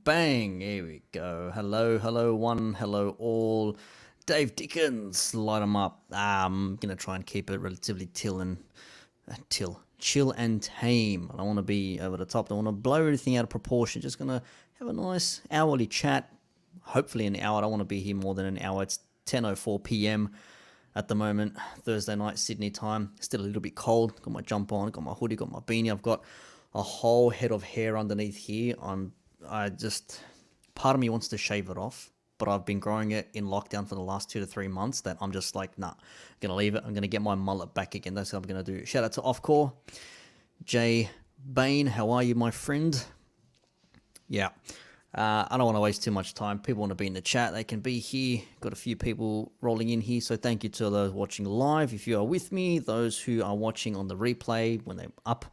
Bang, here we go. Hello, hello one, hello all. Dave Dickens, light 'em up. I'm gonna try and keep it relatively chill and tame. I don't want to be over the top. I don't want to blow everything out of proportion. Just gonna have a nice hourly chat. Hopefully an hour. I don't want to be here more than an hour. It's 10:04 p.m. at the moment, Thursday night Sydney time. Still a little bit cold. Got my jump on, got my hoodie, got my beanie. I've got a whole head of hair underneath here. Part of me wants to shave it off, but I've been growing it in lockdown for the last 2 to 3 months that I'm just like, nah, I'm going to leave it. I'm going to get my mullet back again. That's what I'm going to do. Shout out to Offcore. Jay Bain, how are you, my friend? Yeah. I don't want to waste too much time. People want to be in the chat. They can be here. Got a few people rolling in here. So thank you to those watching live. If you are with me, those who are watching on the replay when they're up,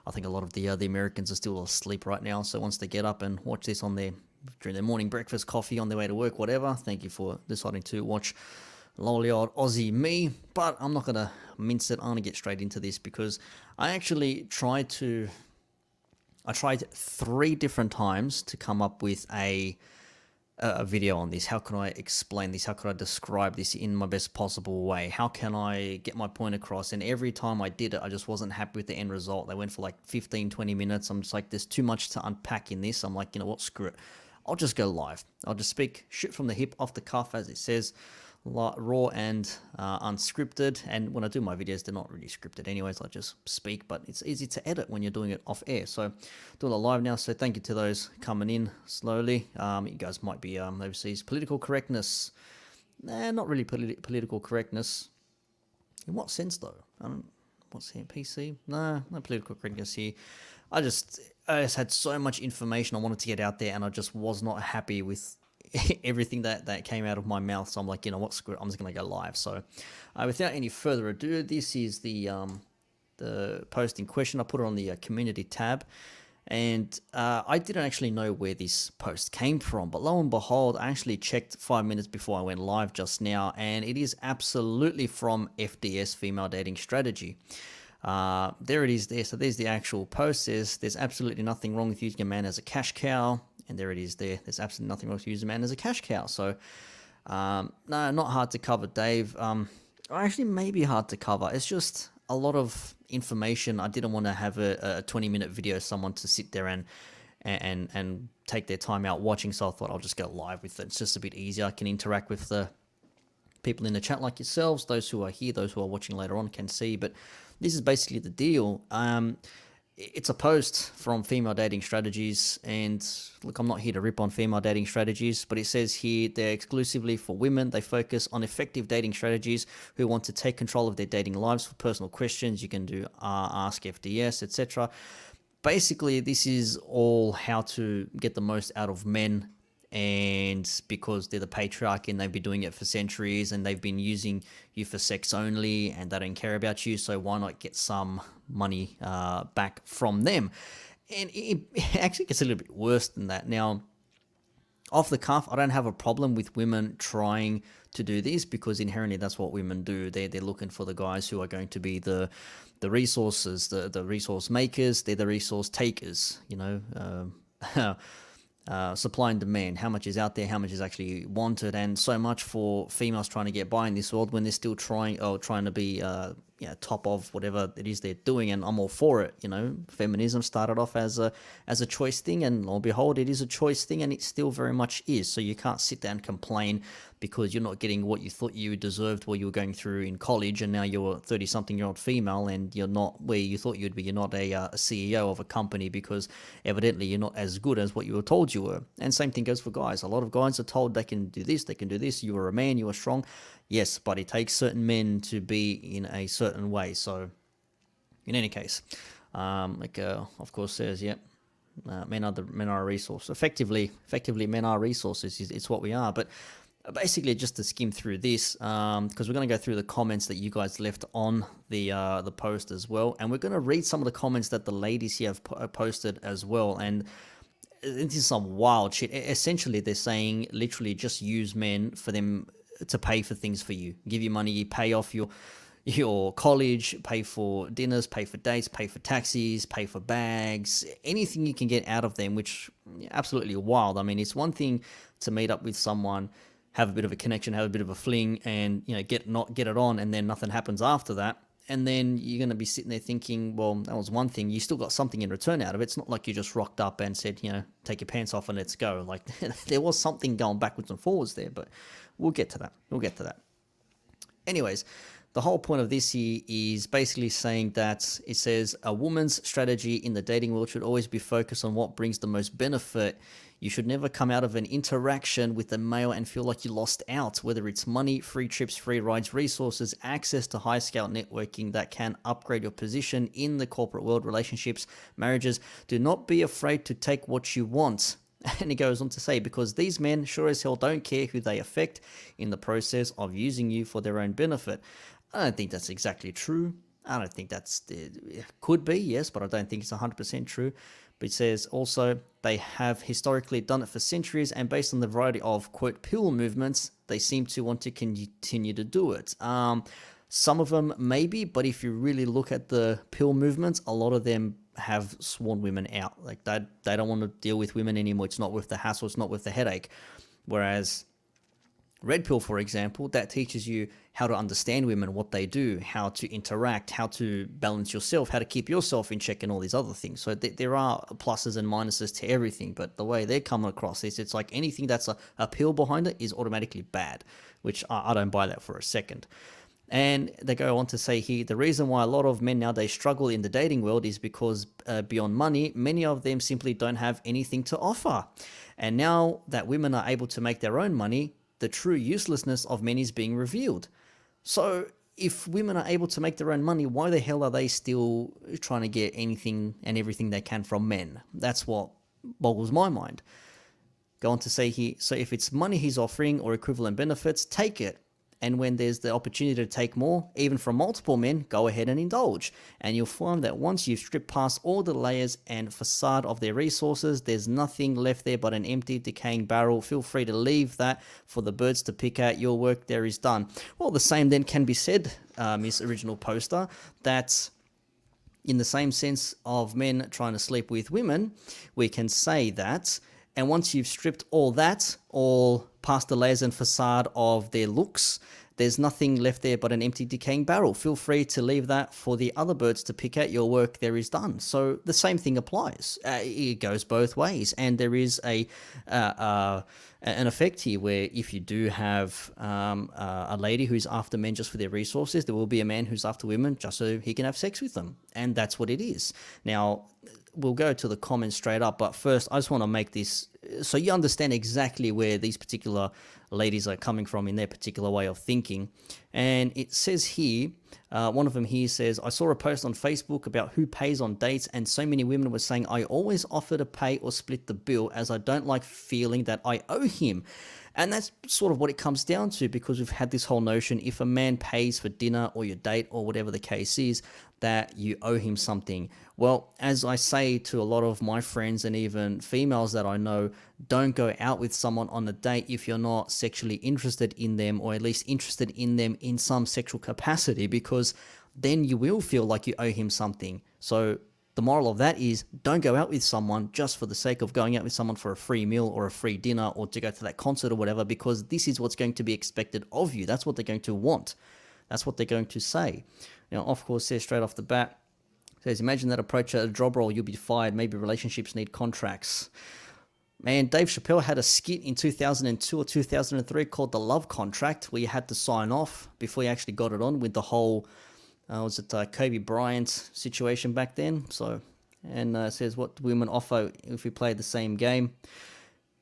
I think a lot of the Americans are still asleep right now. So once they get up and watch this during their morning breakfast, coffee, on their way to work, whatever, thank you for deciding to watch lolly old Aussie me. But I'm not going to mince it. I'm going to get straight into this because I actually tried 3 different times to come up with a video on this. How can I explain this? How can I describe this in my best possible way? How can I get my point across? And every time I did it, I just wasn't happy with the end result. They went for like 15, 20 minutes. I'm just like, there's too much to unpack in this. I'm like, you know what, screw it. I'll just go live. I'll just speak shit from the hip, off the cuff, as it says, raw and unscripted. And when I do my videos, they're not really scripted anyways. I just speak, but it's easy to edit when you're doing it off air. So doing it live now. So thank you to those coming in slowly. You guys might be overseas. Political correctness. Nah, not really political correctness. In what sense though? What's here? PC? Nah, no political correctness here. I just had so much information I wanted to get out there, and I just was not happy with everything that came out of my mouth. So I'm like, you know what, screw it, I'm just gonna go live. So without any further ado, this is the post in question. I put it on the community tab, and I didn't actually know where this post came from, but lo and behold, I actually checked 5 minutes before I went live just now, and it is absolutely from FDS, Female Dating Strategy. There it is there. So there's the actual post. There's absolutely nothing wrong with using a man as a cash cow. And there it is there. There's absolutely nothing wrong with using a man as a cash cow. So, no, not hard to cover, Dave. Actually, maybe hard to cover. It's just a lot of information. I didn't want to have a 20-minute video, someone to sit there and take their time out watching. So I thought I'll just go live with it. It's just a bit easier. I can interact with the people in the chat like yourselves. Those who are here, those who are watching later on can see. But this is basically the deal. It's a post from Female Dating Strategies, and look, I'm not here to rip on female dating strategies, but it says here they're exclusively for women. They focus on effective dating strategies who want to take control of their dating lives. For personal questions, you can do Ask FDS, etc. Basically, this is all how to get the most out of men, and because they're the patriarchy and they've been doing it for centuries and they've been using you for sex only and they don't care about you, so why not get some money back from them? And it actually gets a little bit worse than that. Now, off the cuff, I don't have a problem with women trying to do this, because inherently that's what women do. They're looking for the guys who are going to be the resources, the resource makers. They're the resource takers, supply and demand, how much is out there, how much is actually wanted, and so much for females trying to get by in this world when they're still trying to be top of whatever it is they're doing. And I'm all for it. Feminism started off as a choice thing, and lo and behold, it is a choice thing, and it still very much is. So you can't sit there and complain because you're not getting what you thought you deserved while you were going through in college, and now you're a 30-something-year-old female and you're not where you thought you'd be. You're not a CEO of a company because evidently you're not as good as what you were told you were. And same thing goes for guys. A lot of guys are told they can do this, they can do this. You are a man, you are strong. Yes, but it takes certain men to be in a certain way. So in any case, of course says, yep. Men are a resource. Effectively, men are resources. It's what we are. But basically, just to skim through this, because we're going to go through the comments that you guys left on the post as well, and we're going to read some of the comments that the ladies here have posted as well. And this is some wild shit. Essentially, they're saying literally just use men for them to pay for things for you, give you money, pay off your college, pay for dinners, pay for dates, pay for taxis, pay for bags, anything you can get out of them, which absolutely wild. I mean, it's one thing to meet up with someone, have a bit of a connection, have a bit of a fling, and get it on, and then nothing happens after that. And then you're going to be sitting there thinking, well, that was one thing. You still got something in return out of it. It's not like you just rocked up and said, take your pants off and let's go. Like, there was something going backwards and forwards there, but we'll get to that. Anyways, the whole point of this here is basically saying that it says a woman's strategy in the dating world should always be focused on what brings the most benefit. You should never come out of an interaction with a male and feel like you lost out, whether it's money, free trips, free rides, resources, access to high-scale networking that can upgrade your position in the corporate world, relationships, marriages. Do not be afraid to take what you want. And he goes on to say, because these men sure as hell don't care who they affect in the process of using you for their own benefit. I don't think that's exactly true. I don't think it could be, yes, but I don't think it's 100% true. But it says also they have historically done it for centuries, and based on the variety of, quote, pill movements, they seem to want to continue to do it. Some of them maybe, but if you really look at the pill movements, a lot of them have sworn women out. Like they don't want to deal with women anymore. It's not worth the hassle. It's not worth the headache. Whereas Red Pill, for example, that teaches you how to understand women, what they do, how to interact, how to balance yourself, how to keep yourself in check, and all these other things. So there are pluses and minuses to everything, but the way they're coming across this, it's like anything that's a pill behind it is automatically bad, which I don't buy that for a second. And they go on to say here, the reason why a lot of men nowadays struggle in the dating world is because beyond money, many of them simply don't have anything to offer. And now that women are able to make their own money, the true uselessness of men is being revealed. So if women are able to make their own money, why the hell are they still trying to get anything and everything they can from men? That's what boggles my mind. Go on to say here, so if it's money he's offering or equivalent benefits, take it. And when there's the opportunity to take more, even from multiple men, go ahead and indulge. And you'll find that once you've stripped past all the layers and facade of their resources, there's nothing left there but an empty, decaying barrel. Feel free to leave that for the birds to pick out. Your work there is done. Well, the same then can be said, Miss Original Poster, that in the same sense of men trying to sleep with women, we can say that. And once you've stripped all that, all past the layers and facade of their looks, there's nothing left there but an empty decaying barrel. Feel free to leave that for the other birds to pick at. Your work there is done. So the same thing applies. It goes both ways, and there is an effect here where if you do have a lady who's after men just for their resources, there will be a man who's after women just so he can have sex with them, and that's what it is. Now, we'll go to the comments straight up, but first I just want to make this so you understand exactly where these particular ladies are coming from in their particular way of thinking. And it says here, one of them here says, I saw a post on Facebook about who pays on dates, and so many women were saying, I always offer to pay or split the bill as I don't like feeling that I owe him. And that's sort of what it comes down to, because we've had this whole notion, if a man pays for dinner or your date or whatever the case is, that you owe him something. Well, as I say to a lot of my friends and even females that I know, don't go out with someone on a date if you're not sexually interested in them, or at least interested in them in some sexual capacity, because then you will feel like you owe him something. So the moral of that is, don't go out with someone just for the sake of going out with someone for a free meal or a free dinner or to go to that concert or whatever, because this is what's going to be expected of you. That's what they're going to want. That's what they're going to say. Now, of course, says straight off the bat, says, imagine that approach at a job role, you'll be fired. Maybe relationships need contracts. Man, Dave Chappelle had a skit in 2002 or 2003 called The Love Contract, where you had to sign off before you actually got it on with the whole Kobe Bryant situation back then. So, and says what women offer if we play the same game.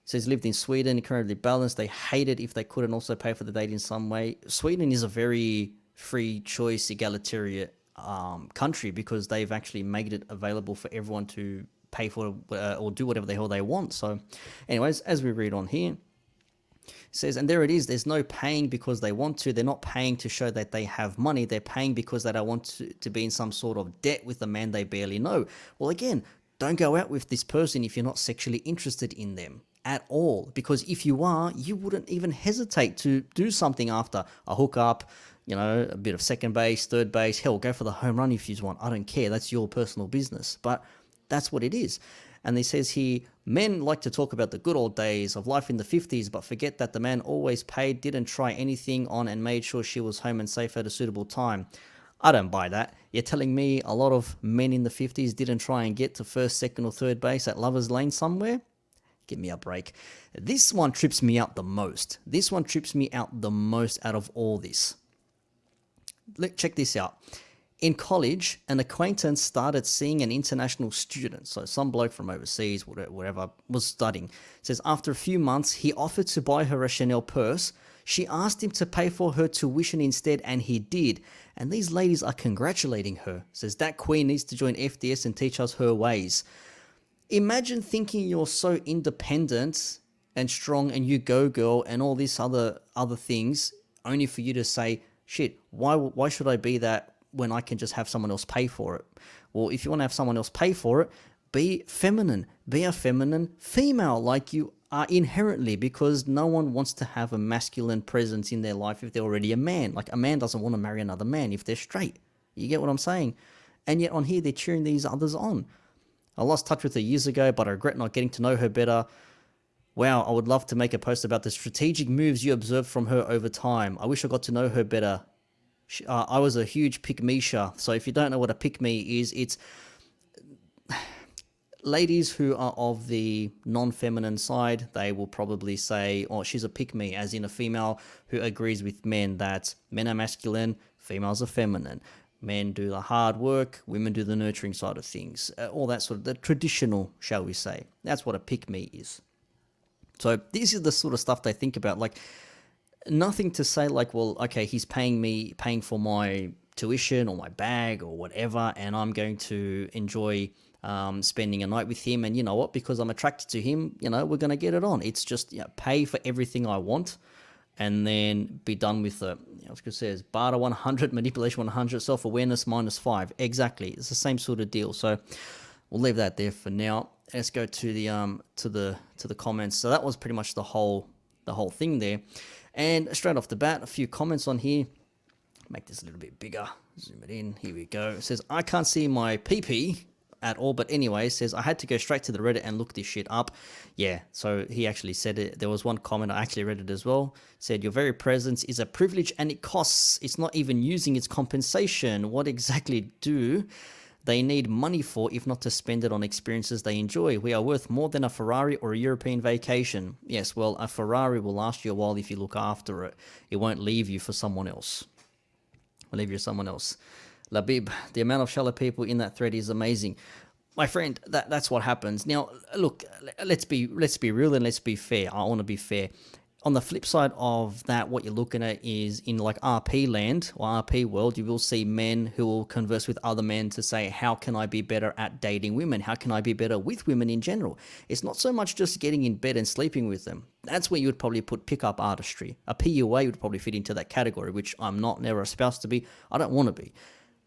Says lived in Sweden, incredibly balanced. They hate it if they couldn't also pay for the date in some way. Sweden is a very free choice, egalitarian country, because they've actually made it available for everyone to pay for or do whatever the hell they want. So, anyways, as we read on here. Says, and there it is, there's no paying because they want to. They're not paying to show that they have money. They're paying because they don't want to be in some sort of debt with a man they barely know. Well, again, don't go out with this person if you're not sexually interested in them at all. Because if you are, you wouldn't even hesitate to do something after a hookup, you know, a bit of second base, third base. Hell, go for the home run if you want. I don't care. That's your personal business. But that's what it is. And he says here, men like to talk about the good old days of life in the 50s, but forget that the man always paid, didn't try anything on, and made sure she was home and safe at a suitable time. I don't buy that. You're telling me a lot of men in the 50s didn't try and get to first, second, or third base at Lover's Lane somewhere? Give me a break. This one trips me out the most. This one trips me out the most out of all this. Check this out. In college, an acquaintance started seeing an international student, so some bloke from overseas, whatever, was studying. It says after a few months, he offered to buy her a Chanel purse. She asked him to pay for her tuition instead, and he did. And these ladies are congratulating her. It says that queen needs to join FDS and teach us her ways. Imagine thinking you're so independent and strong and you go girl and all these other things, only for you to say, shit, why should I be that when I can just have someone else pay for it? Well, if you want to have someone else pay for it, be feminine. Be a feminine female like you are inherently, because no one wants to have a masculine presence in their life if they're already a man. Like, a man doesn't want to marry another man if they're straight. You get what I'm saying? And yet on here, they're cheering these others on. I lost touch with her years ago, but I regret not getting to know her better. Wow, I would love to make a post about the strategic moves you observed from her over time. I wish I got to know her better. I was a huge pick-me-sha. So if you don't know what a pick-me is, it's ladies who are of the non-feminine side. They will probably say, oh, she's a pick-me, as in a female who agrees with men that men are masculine, females are feminine. Men do the hard work, women do the nurturing side of things. All that sort of, the traditional, shall we say. That's what a pick-me is. So this is the sort of stuff they think about. Like, nothing to say like, well, okay, he's paying for my tuition or my bag or whatever, and I'm going to enjoy spending a night with him. And you know what? Because I'm attracted to him, you know, we're going to get it on. It's just, you know, pay for everything I want and then be done with it. You know, it says barter 100, manipulation 100, self-awareness -5. Exactly. It's the same sort of deal. So we'll leave that there for now. Let's go to the comments. So that was pretty much the whole thing there. And straight off the bat, a few comments on here. Make this a little bit bigger. Zoom it in. Here we go. It says, I can't see my pee-pee. at all. But anyway, says, I had to go straight to the Reddit and look this shit up. Yeah, so he actually said it. There was one comment, I actually read it as well. Said, your very presence is a privilege and it costs. It's not even using its compensation. What exactly do they need money for if not to spend it on experiences they enjoy? We are worth more than a Ferrari or a European vacation. Yes, well, a Ferrari will last you a while if you look after it. It won't leave you for someone else. I'll leave you for someone else. Labib, the amount of shallow people in that thread is amazing. My friend, that's what happens. Now, look, let's be real and let's be fair. I want to be fair. On the flip side of that, what you're looking at is in like RP land or RP world, you will see men who will converse with other men to say, how can I be better at dating women? How can I be better with women in general? It's not so much just getting in bed and sleeping with them. That's where you would probably put pickup artistry. A PUA would probably fit into that category, which I'm not, never espoused to be. I don't want to be.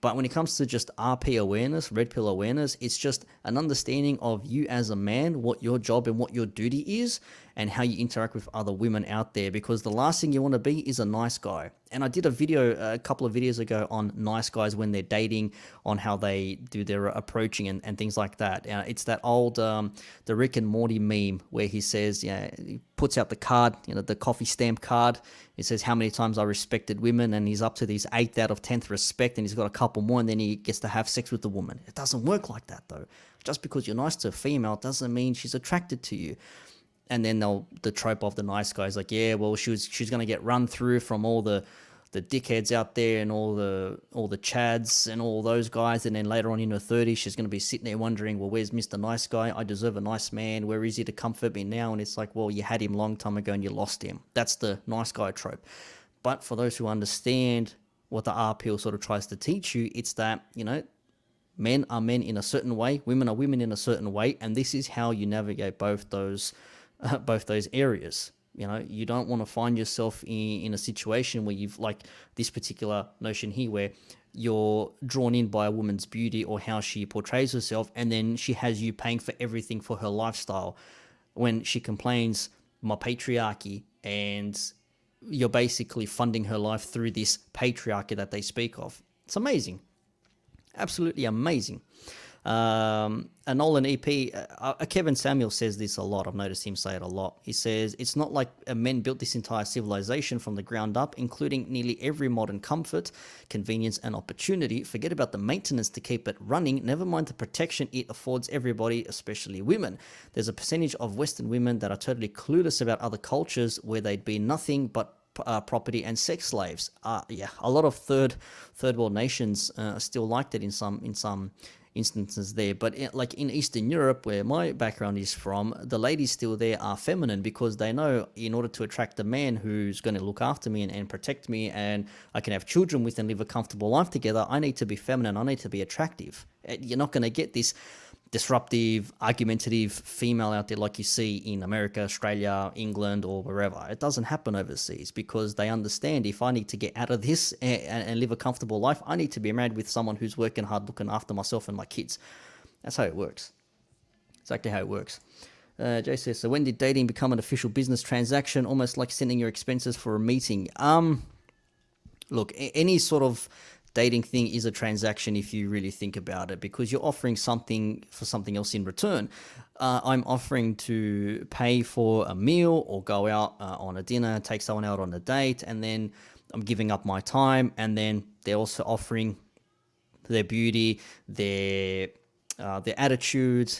But when it comes to just RP awareness, red pill awareness, it's just an understanding of you as a man, what your job and what your duty is, and how you interact with other women out there. Because the last thing you want to be is a nice guy. And I did a video a couple of videos ago on nice guys when they're dating, on how they do their approaching and things like that. It's that old the Rick and Morty meme where he says, he puts out the card, the coffee stamp card. It says how many times I respected women, and he's up to these 8th out of 10th respect, and he's got a couple more, and then he gets to have sex with the woman. It doesn't work like that though. Just because you're nice to a female doesn't mean she's attracted to you. And then the trope of the nice guy is like, yeah, well, she's gonna get run through from all the dickheads out there and all the chads and all those guys, and then later on in her 30s, she's gonna be sitting there wondering, well, where's Mr. Nice Guy? I deserve a nice man. Where is he to comfort me now? And it's like, well, you had him long time ago and you lost him. That's the nice guy trope. But for those who understand what the RPL sort of tries to teach you, it's that, men are men in a certain way, women are women in a certain way, and this is how you navigate both those areas. You don't want to find yourself in a situation where you've, like this particular notion here, where you're drawn in by a woman's beauty or how she portrays herself, and then she has you paying for everything for her lifestyle when she complains, my patriarchy, and you're basically funding her life through this patriarchy that they speak of. It's amazing. Absolutely amazing. A Nolan EP, Kevin Samuel says this a lot. I've noticed him say it a lot. He says, it's not like men built this entire civilization from the ground up, including nearly every modern comfort, convenience, and opportunity. Forget about the maintenance to keep it running, never mind the protection it affords everybody, especially women. There's a percentage of Western women that are totally clueless about other cultures where they'd be nothing but property and sex slaves. A lot of third world nations are still like that in some instances there, but like in Eastern Europe, where my background is from, the ladies still there are feminine because they know in order to attract a man who's going to look after me and protect me, and I can have children with and live a comfortable life together, I need to be feminine, I need to be attractive. You're not going to get this disruptive, argumentative female out there like you see in America, Australia, England, or wherever. It doesn't happen overseas because they understand, if I need to get out of this and live a comfortable life, I need to be married with someone who's working hard, looking after myself and my kids. That's how it works. Exactly how it works. Jay says, so when did dating become an official business transaction, almost like sending your expenses for a meeting? Look, any sort of dating thing is a transaction if you really think about it, because you're offering something for something else in return. I'm offering to pay for a meal or go out on a dinner, take someone out on a date, and then I'm giving up my time, and then they're also offering their beauty, their attitude,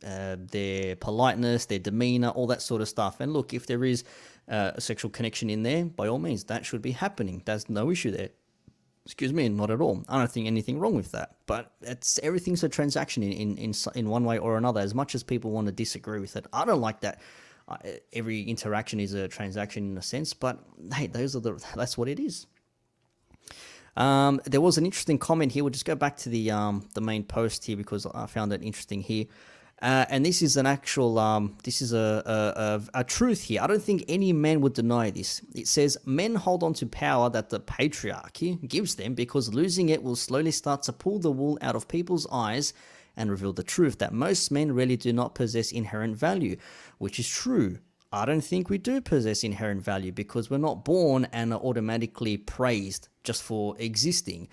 their politeness, their demeanor, all that sort of stuff. And look, if there is a sexual connection in there, by all means, that should be happening. There's no issue there. Excuse me, not at all. I don't think anything wrong with that. But everything's a transaction in one way or another, as much as people want to disagree with it. I don't like that. Every interaction is a transaction in a sense, but hey, that's what it is. There was an interesting comment here. We'll just go back to the main post here because I found it interesting here. And this is an actual, this is a truth here. I don't think any man would deny this. It says, men hold on to power that the patriarchy gives them because losing it will slowly start to pull the wool out of people's eyes and reveal the truth that most men really do not possess inherent value, which is true. I don't think we do possess inherent value because we're not born and are automatically praised just for existing,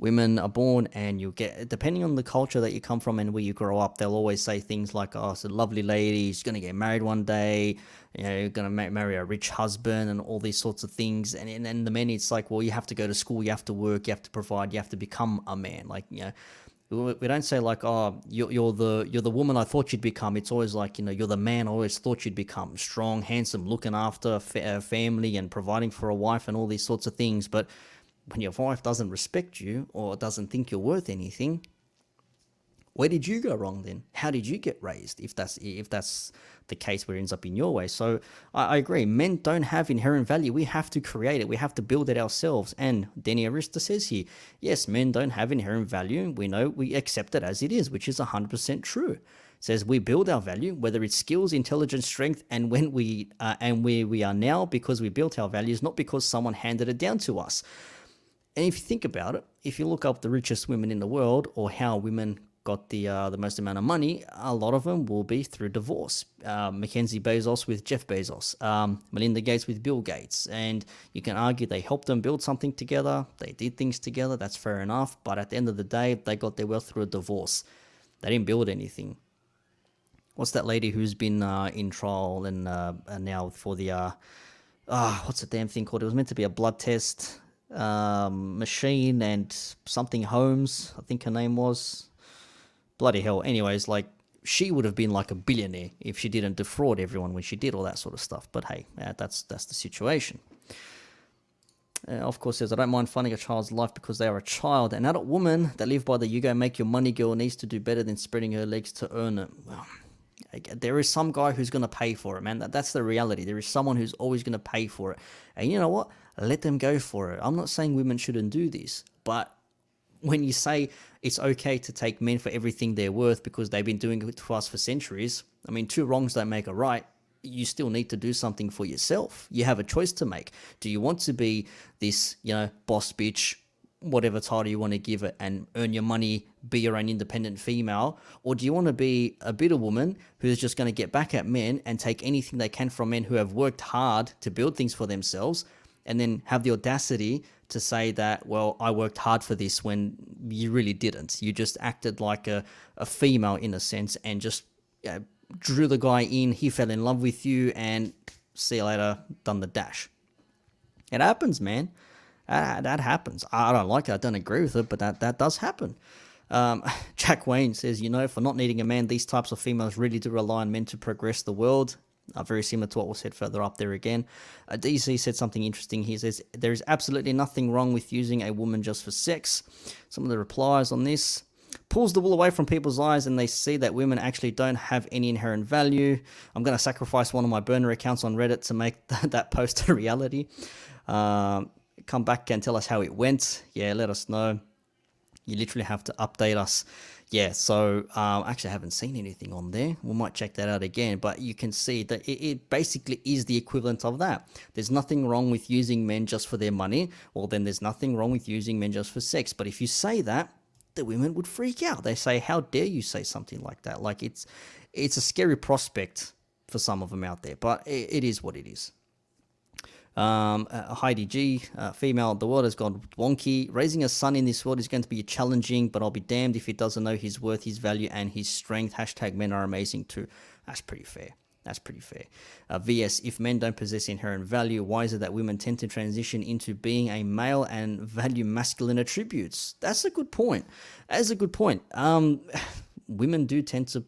Women are born and you get, depending on the culture that you come from and where you grow up, they'll always say things like, oh, it's a lovely lady, she's going to get married one day, you know, you're going to marry a rich husband and all these sorts of things. And then the men, it's like, well, you have to go to school, you have to work, you have to provide, you have to become a man. Like, you know, we don't say like, oh, you're the woman I thought you'd become. It's always like, you know, you're the man I always thought you'd become. Strong, handsome, looking after a family and providing for a wife and all these sorts of things. But when your wife doesn't respect you or doesn't think you're worth anything, where did you go wrong then? How did you get raised if that's the case where it ends up in your way? So I agree. Men don't have inherent value. We have to create it. We have to build it ourselves. And Denny Arista says here, yes, men don't have inherent value. We know, we accept it as it is, which is 100% true. It says we build our value, whether it's skills, intelligence, strength, and when we and where we are now because we built our values, not because someone handed it down to us. And if you think about it, if you look up the richest women in the world or how women got the most amount of money, a lot of them will be through divorce. Mackenzie Bezos with Jeff Bezos, Melinda Gates with Bill Gates. And you can argue they helped them build something together. They did things together. That's fair enough. But at the end of the day, they got their wealth through a divorce. They didn't build anything. What's that lady who's been in trial and now for the, what's the damn thing called? It was meant to be a blood test machine and something Holmes, I think her name was. Bloody hell. Anyways, like, she would have been like a billionaire if she didn't defraud everyone when she did all that sort of stuff. But hey, that's the situation. Of course, says, I don't mind funding a child's life because they are a child. An adult woman that live by the you go make your money girl needs to do better than spreading her legs to earn it. Well, there is some guy who's going to pay for it, man. That's the reality. There is someone who's always going to pay for it. And you know what? Let them go for it. I'm not saying women shouldn't do this, but when you say it's okay to take men for everything they're worth because they've been doing it to us for centuries, I mean, two wrongs don't make a right. You still need to do something for yourself. You have a choice to make. Do you want to be this, you know, boss bitch, whatever title you want to give it, and earn your money, be your own independent female? Or do you want to be a bitter woman who's just going to get back at men and take anything they can from men who have worked hard to build things for themselves, and then have the audacity to say that, well, I worked hard for this when you really didn't. You just acted like a female in a sense and just drew the guy in, he fell in love with you, and see you later, done the dash. It happens, man. That happens. I don't like it. I don't agree with it, but that does happen. Jack Wayne says, you know, for not needing a man, these types of females really do rely on men to progress the world. Very similar to what was said further up there again. DC said something interesting. He says, there is absolutely nothing wrong with using a woman just for sex. Some of the replies on this: pulls the wool away from people's eyes and they see that women actually don't have any inherent value. I'm going to sacrifice one of my burner accounts on Reddit to make that post a reality. Come back and tell us how it went. Yeah, let us know. You literally have to update us. Yeah, so actually I haven't seen anything on there. We might check that out again, but you can see that it basically is the equivalent of that. There's nothing wrong with using men just for their money. Well, then there's nothing wrong with using men just for sex. But if you say that, the women would freak out. They say, how dare you say something like that? Like, it's a scary prospect for some of them out there, but it is what it is. Heidi G, female, the world has gone wonky. Raising a son in this world is going to be challenging, but I'll be damned if he doesn't know his worth, his value, and his strength. Hashtag men are amazing too. That's pretty fair. That's pretty fair. VS, if men don't possess inherent value, why is it that women tend to transition into being a male and value masculine attributes? That's a good point. That is a good point. Women do tend to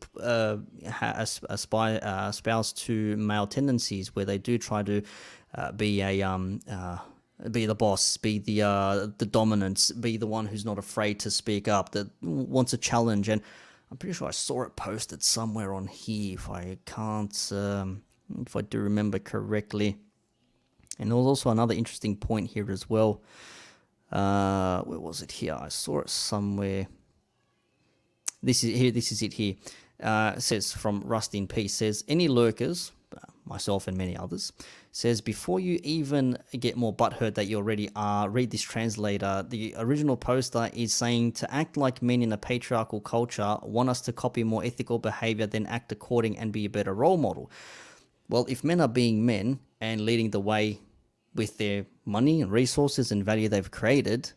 espouse to male tendencies where they do try to be the boss, be the dominance, be the one who's not afraid to speak up, that wants a challenge. And I'm pretty sure I saw it posted somewhere on here, if I do remember correctly. And there was also another interesting point here as well. Where was it here? I saw it somewhere. This is it here. It says from Rust in Peace, says, any lurkers, myself and many others, says, before you even get more butthurt that you already are, read this translator. The original poster is saying to act like men in a patriarchal culture, want us to copy more ethical behavior, then act according and be a better role model. Well, if men are being men and leading the way with their money and resources and value they've created,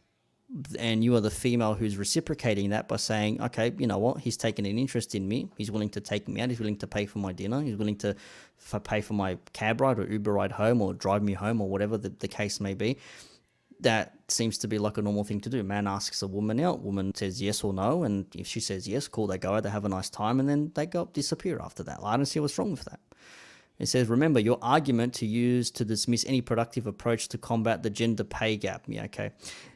and you are the female who's reciprocating that by saying, okay, you know what, he's taken an interest in me, he's willing to take me out, he's willing to pay for my dinner, he's willing to pay for my cab ride or Uber ride home or drive me home or whatever the case may be. That seems to be like a normal thing to do. Man asks a woman out, woman says yes or no, and if she says yes, cool, they go out, they have a nice time, and then they go disappear after that. I don't see what's wrong with that. It says, remember, your argument to use to dismiss any productive approach to combat the gender pay gap. Yeah, okay.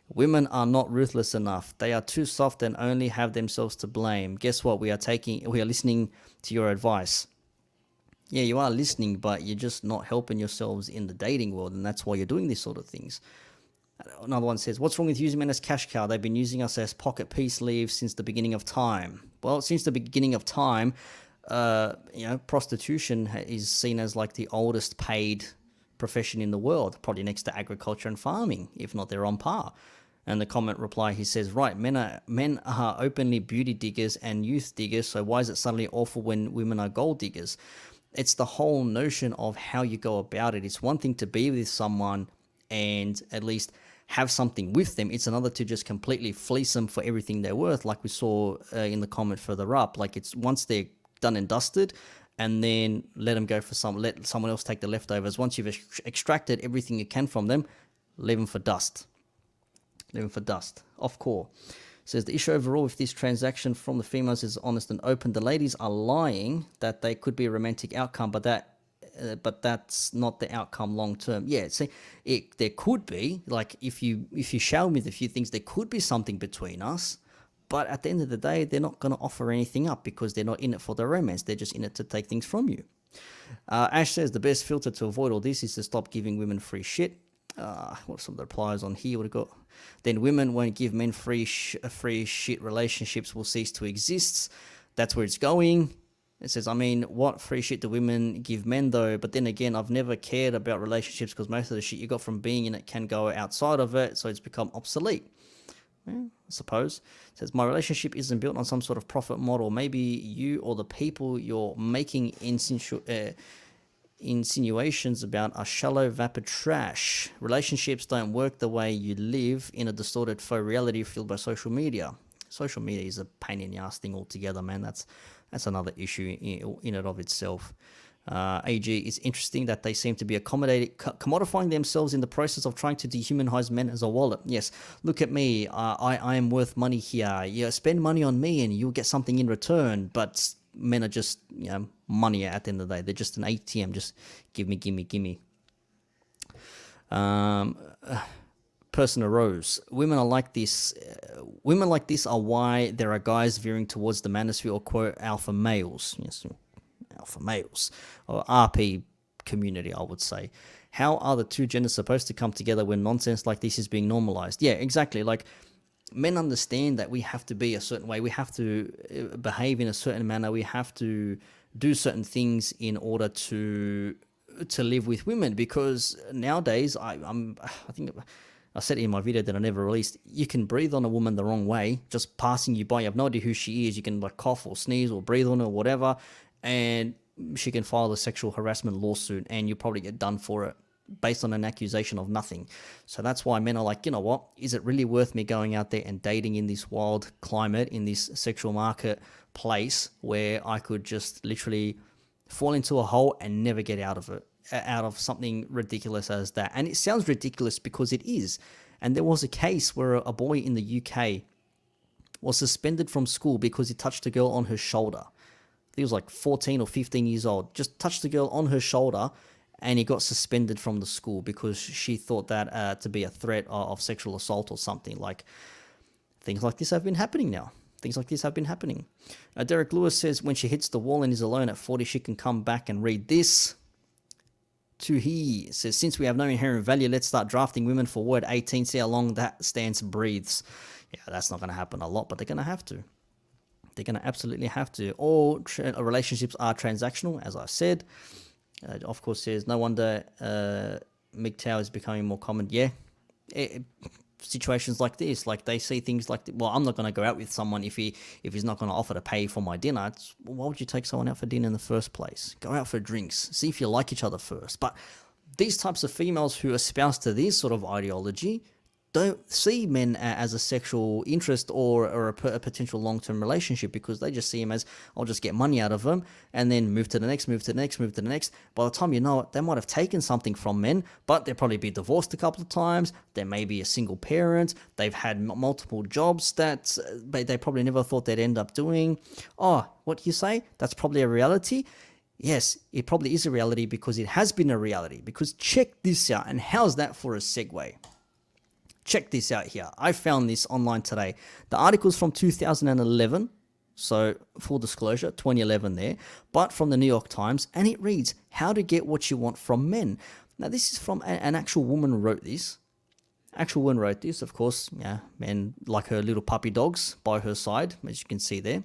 Women are not ruthless enough. They are too soft and only have themselves to blame. Guess what? We are listening to your advice. Yeah, you are listening, but you're just not helping yourselves in the dating world, and that's why you're doing these sort of things. Another one says, what's wrong with using men as cash cow? They've been using us as pocket peace leaves since the beginning of time. Well, since the beginning of time, prostitution is seen as like the oldest paid profession in the world, probably next to agriculture and farming, if not they're on par. And the comment reply, he says, right, men are openly beauty diggers and youth diggers, so why is it suddenly awful when women are gold diggers? It's the whole notion of how you go about it. It's one thing to be with someone and at least have something with them. It's another to just completely fleece them for everything they're worth, like we saw in the comment further up. Like, it's once they're done and dusted, and then let them go for let someone else take the leftovers. Once you've extracted everything you can from them, leave them for dust. Leave them for dust. Off core. Says the issue overall with this transaction from the females is honest and open. The ladies are lying that they could be a romantic outcome, but that's not the outcome long term. Yeah, see, there could be, like, if you show me the few things, there could be something between us. But at the end of the day, they're not going to offer anything up because they're not in it for the romance. They're just in it to take things from you. Ash says the best filter to avoid all this is to stop giving women free shit. What's some of the replies on here? What have got? Then women won't give men free shit. Relationships will cease to exist. That's where it's going. It says, I mean, what free shit do women give men though? But then again, I've never cared about relationships because most of the shit you got from being in it can go outside of it. So it's become obsolete. Yeah, I suppose. It says, my relationship isn't built on some sort of profit model. Maybe you or the people you're making insinuations about are shallow, vapid trash. Relationships don't work the way you live in a distorted faux reality fueled by social media. Social media is a pain in the ass thing altogether, man. That's another issue in and of itself. AG, it's interesting that they seem to be commodifying themselves in the process of trying to dehumanize men as a wallet. Yes, look at me. I am worth money here. You spend money on me and you'll get something in return. But men are just, money at the end of the day. They're just an ATM. Just give me. Person arose. Women are like this. Women like this are why there are guys veering towards the manosphere or quote alpha males. Yes, alpha males or RP community, I would say. How are the two genders supposed to come together when nonsense like this is being normalized? Yeah, exactly. Like, men understand that we have to be a certain way. We have to behave in a certain manner. We have to do certain things in order to live with women, because nowadays I think I said it in my video that I never released, you can breathe on a woman the wrong way, just passing you by. You have no idea who she is. You can like cough or sneeze or breathe on her or whatever, and she can file a sexual harassment lawsuit and you'll probably get done for it based on an accusation of nothing. So that's why men are like, you know what, is it really worth me going out there and dating in this wild climate, in this sexual market place where I could just literally fall into a hole and never get out of it, out of something ridiculous as that? And it sounds ridiculous because it is. And there was a case where a boy in the UK was suspended from school because he touched a girl on her shoulder. He was like 14 or 15 years old, just touched the girl on her shoulder, and he got suspended from the school because she thought that to be a threat of sexual assault or something. Like, things like this have been happening now. Things like this have been happening. Derek Lewis says, when she hits the wall and is alone at 40, she can come back and read this. He says, since we have no inherent value, let's start drafting women for word 18. See how long that stance breathes. Yeah, that's not going to happen a lot, but they're going to have to. They're going to absolutely have to. All relationships are transactional, as I said. Of course, says, no wonder MGTOW is becoming more common. Yeah, situations like this, like they see things like, well, I'm not going to go out with someone if he's not going to offer to pay for my dinner. Why would you take someone out for dinner in the first place? Go out for drinks. See if you like each other first. But these types of females who espouse to this sort of ideology don't see men as a sexual interest or a potential long-term relationship, because they just see him as, I'll just get money out of them and then move to the next, move to the next, move to the next. By the time you know it, they might have taken something from men, but they'll probably be divorced a couple of times. They may be a single parent. They've had multiple jobs that they probably never thought they'd end up doing. Oh, what do you say? That's probably a reality. Yes, it probably is a reality, because it has been a reality. Because check this out, and how's that for a segue? Check this out here. I found this online today. The article's from 2011, so full disclosure, 2011 there, but from the New York Times, and it reads, How to Get What You Want from Men. Now, this is from an actual woman wrote this. Actual woman wrote this, of course, yeah, men like her little puppy dogs by her side, as you can see there.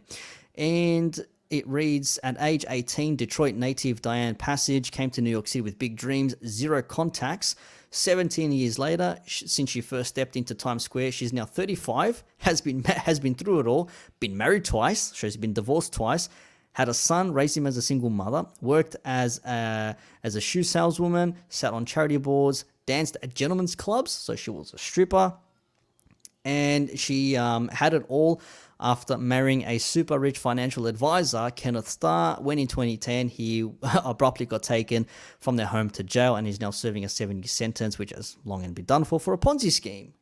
And it reads, at age 18, Detroit native Diane Passage came to New York City with big dreams, zero contacts. 17 years later, since she first stepped into Times Square, she's now 35, has been through it all, been married twice, she's been divorced twice, had a son, raised him as a single mother, worked as a shoe saleswoman, sat on charity boards, danced at gentlemen's clubs, so she was a stripper, and she had it all after marrying a super rich financial advisor, Kenneth Starr, when in 2010 he abruptly got taken from their home to jail and is now serving a 7-year sentence, which has long and been done for a Ponzi scheme.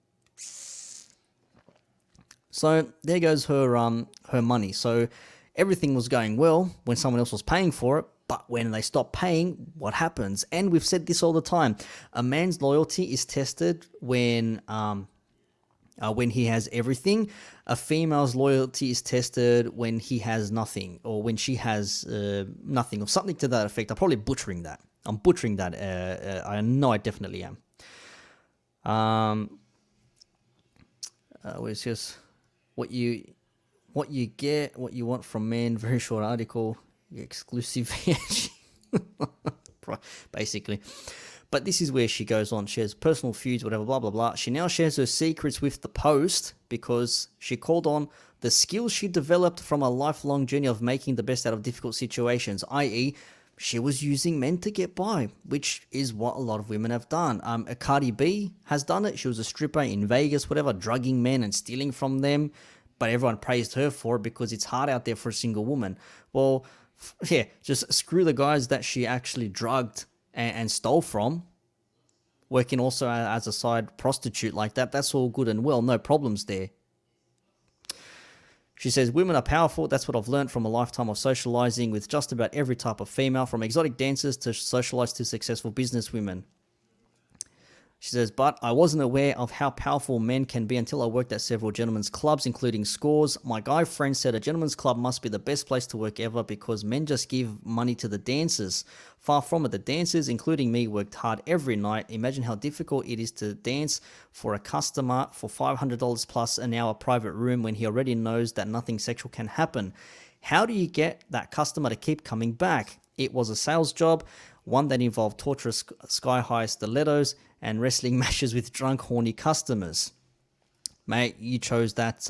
So there goes her money. So everything was going well when someone else was paying for it, but when they stop paying, what happens? And we've said this all the time. A man's loyalty is tested when he has everything. A female's loyalty is tested when he has nothing, or when she has nothing, or something to that effect. I'm probably butchering that. I know I definitely am. It's just what you get, what you want from men. Very short article, exclusive, basically. But this is where she goes on. She has personal feuds, whatever, blah, blah, blah. She now shares her secrets with the Post because she called on the skills she developed from a lifelong journey of making the best out of difficult situations, i.e., she was using men to get by, which is what a lot of women have done. Cardi B has done it. She was a stripper in Vegas, whatever, drugging men and stealing from them. But everyone praised her for it because it's hard out there for a single woman. Well, yeah, just screw the guys that she actually drugged and stole from, working also as a side prostitute like that. That's all good and well, no problems there. She says, women are powerful. That's what I've learned from a lifetime of socializing with just about every type of female, from exotic dancers to socialized to successful business women. She says, but I wasn't aware of how powerful men can be until I worked at several gentlemen's clubs, including Scores. My guy friend said a gentlemen's club must be the best place to work ever because men just give money to the dancers. Far from it, the dancers, including me, worked hard every night. Imagine how difficult it is to dance for a customer for $500 plus an hour private room when he already knows that nothing sexual can happen. How do you get that customer to keep coming back? It was a sales job, one that involved torturous sky-high stilettos and wrestling matches with drunk, horny customers. Mate, you chose that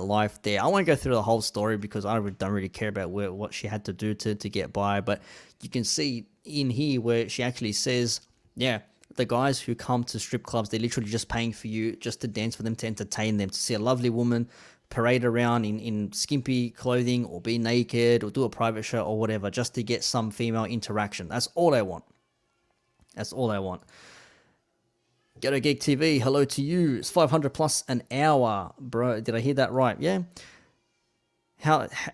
life there. I won't go through the whole story because I don't really care about what she had to do to get by, but you can see in here where she actually says, yeah, the guys who come to strip clubs, they're literally just paying for you just to dance for them, to entertain them, to see a lovely woman parade around in skimpy clothing or be naked or do a private show or whatever, just to get some female interaction. That's all I want. That's all I want. Ghetto Geek TV, hello to you. It's 500 plus an hour, bro. Did I hear that right? Yeah.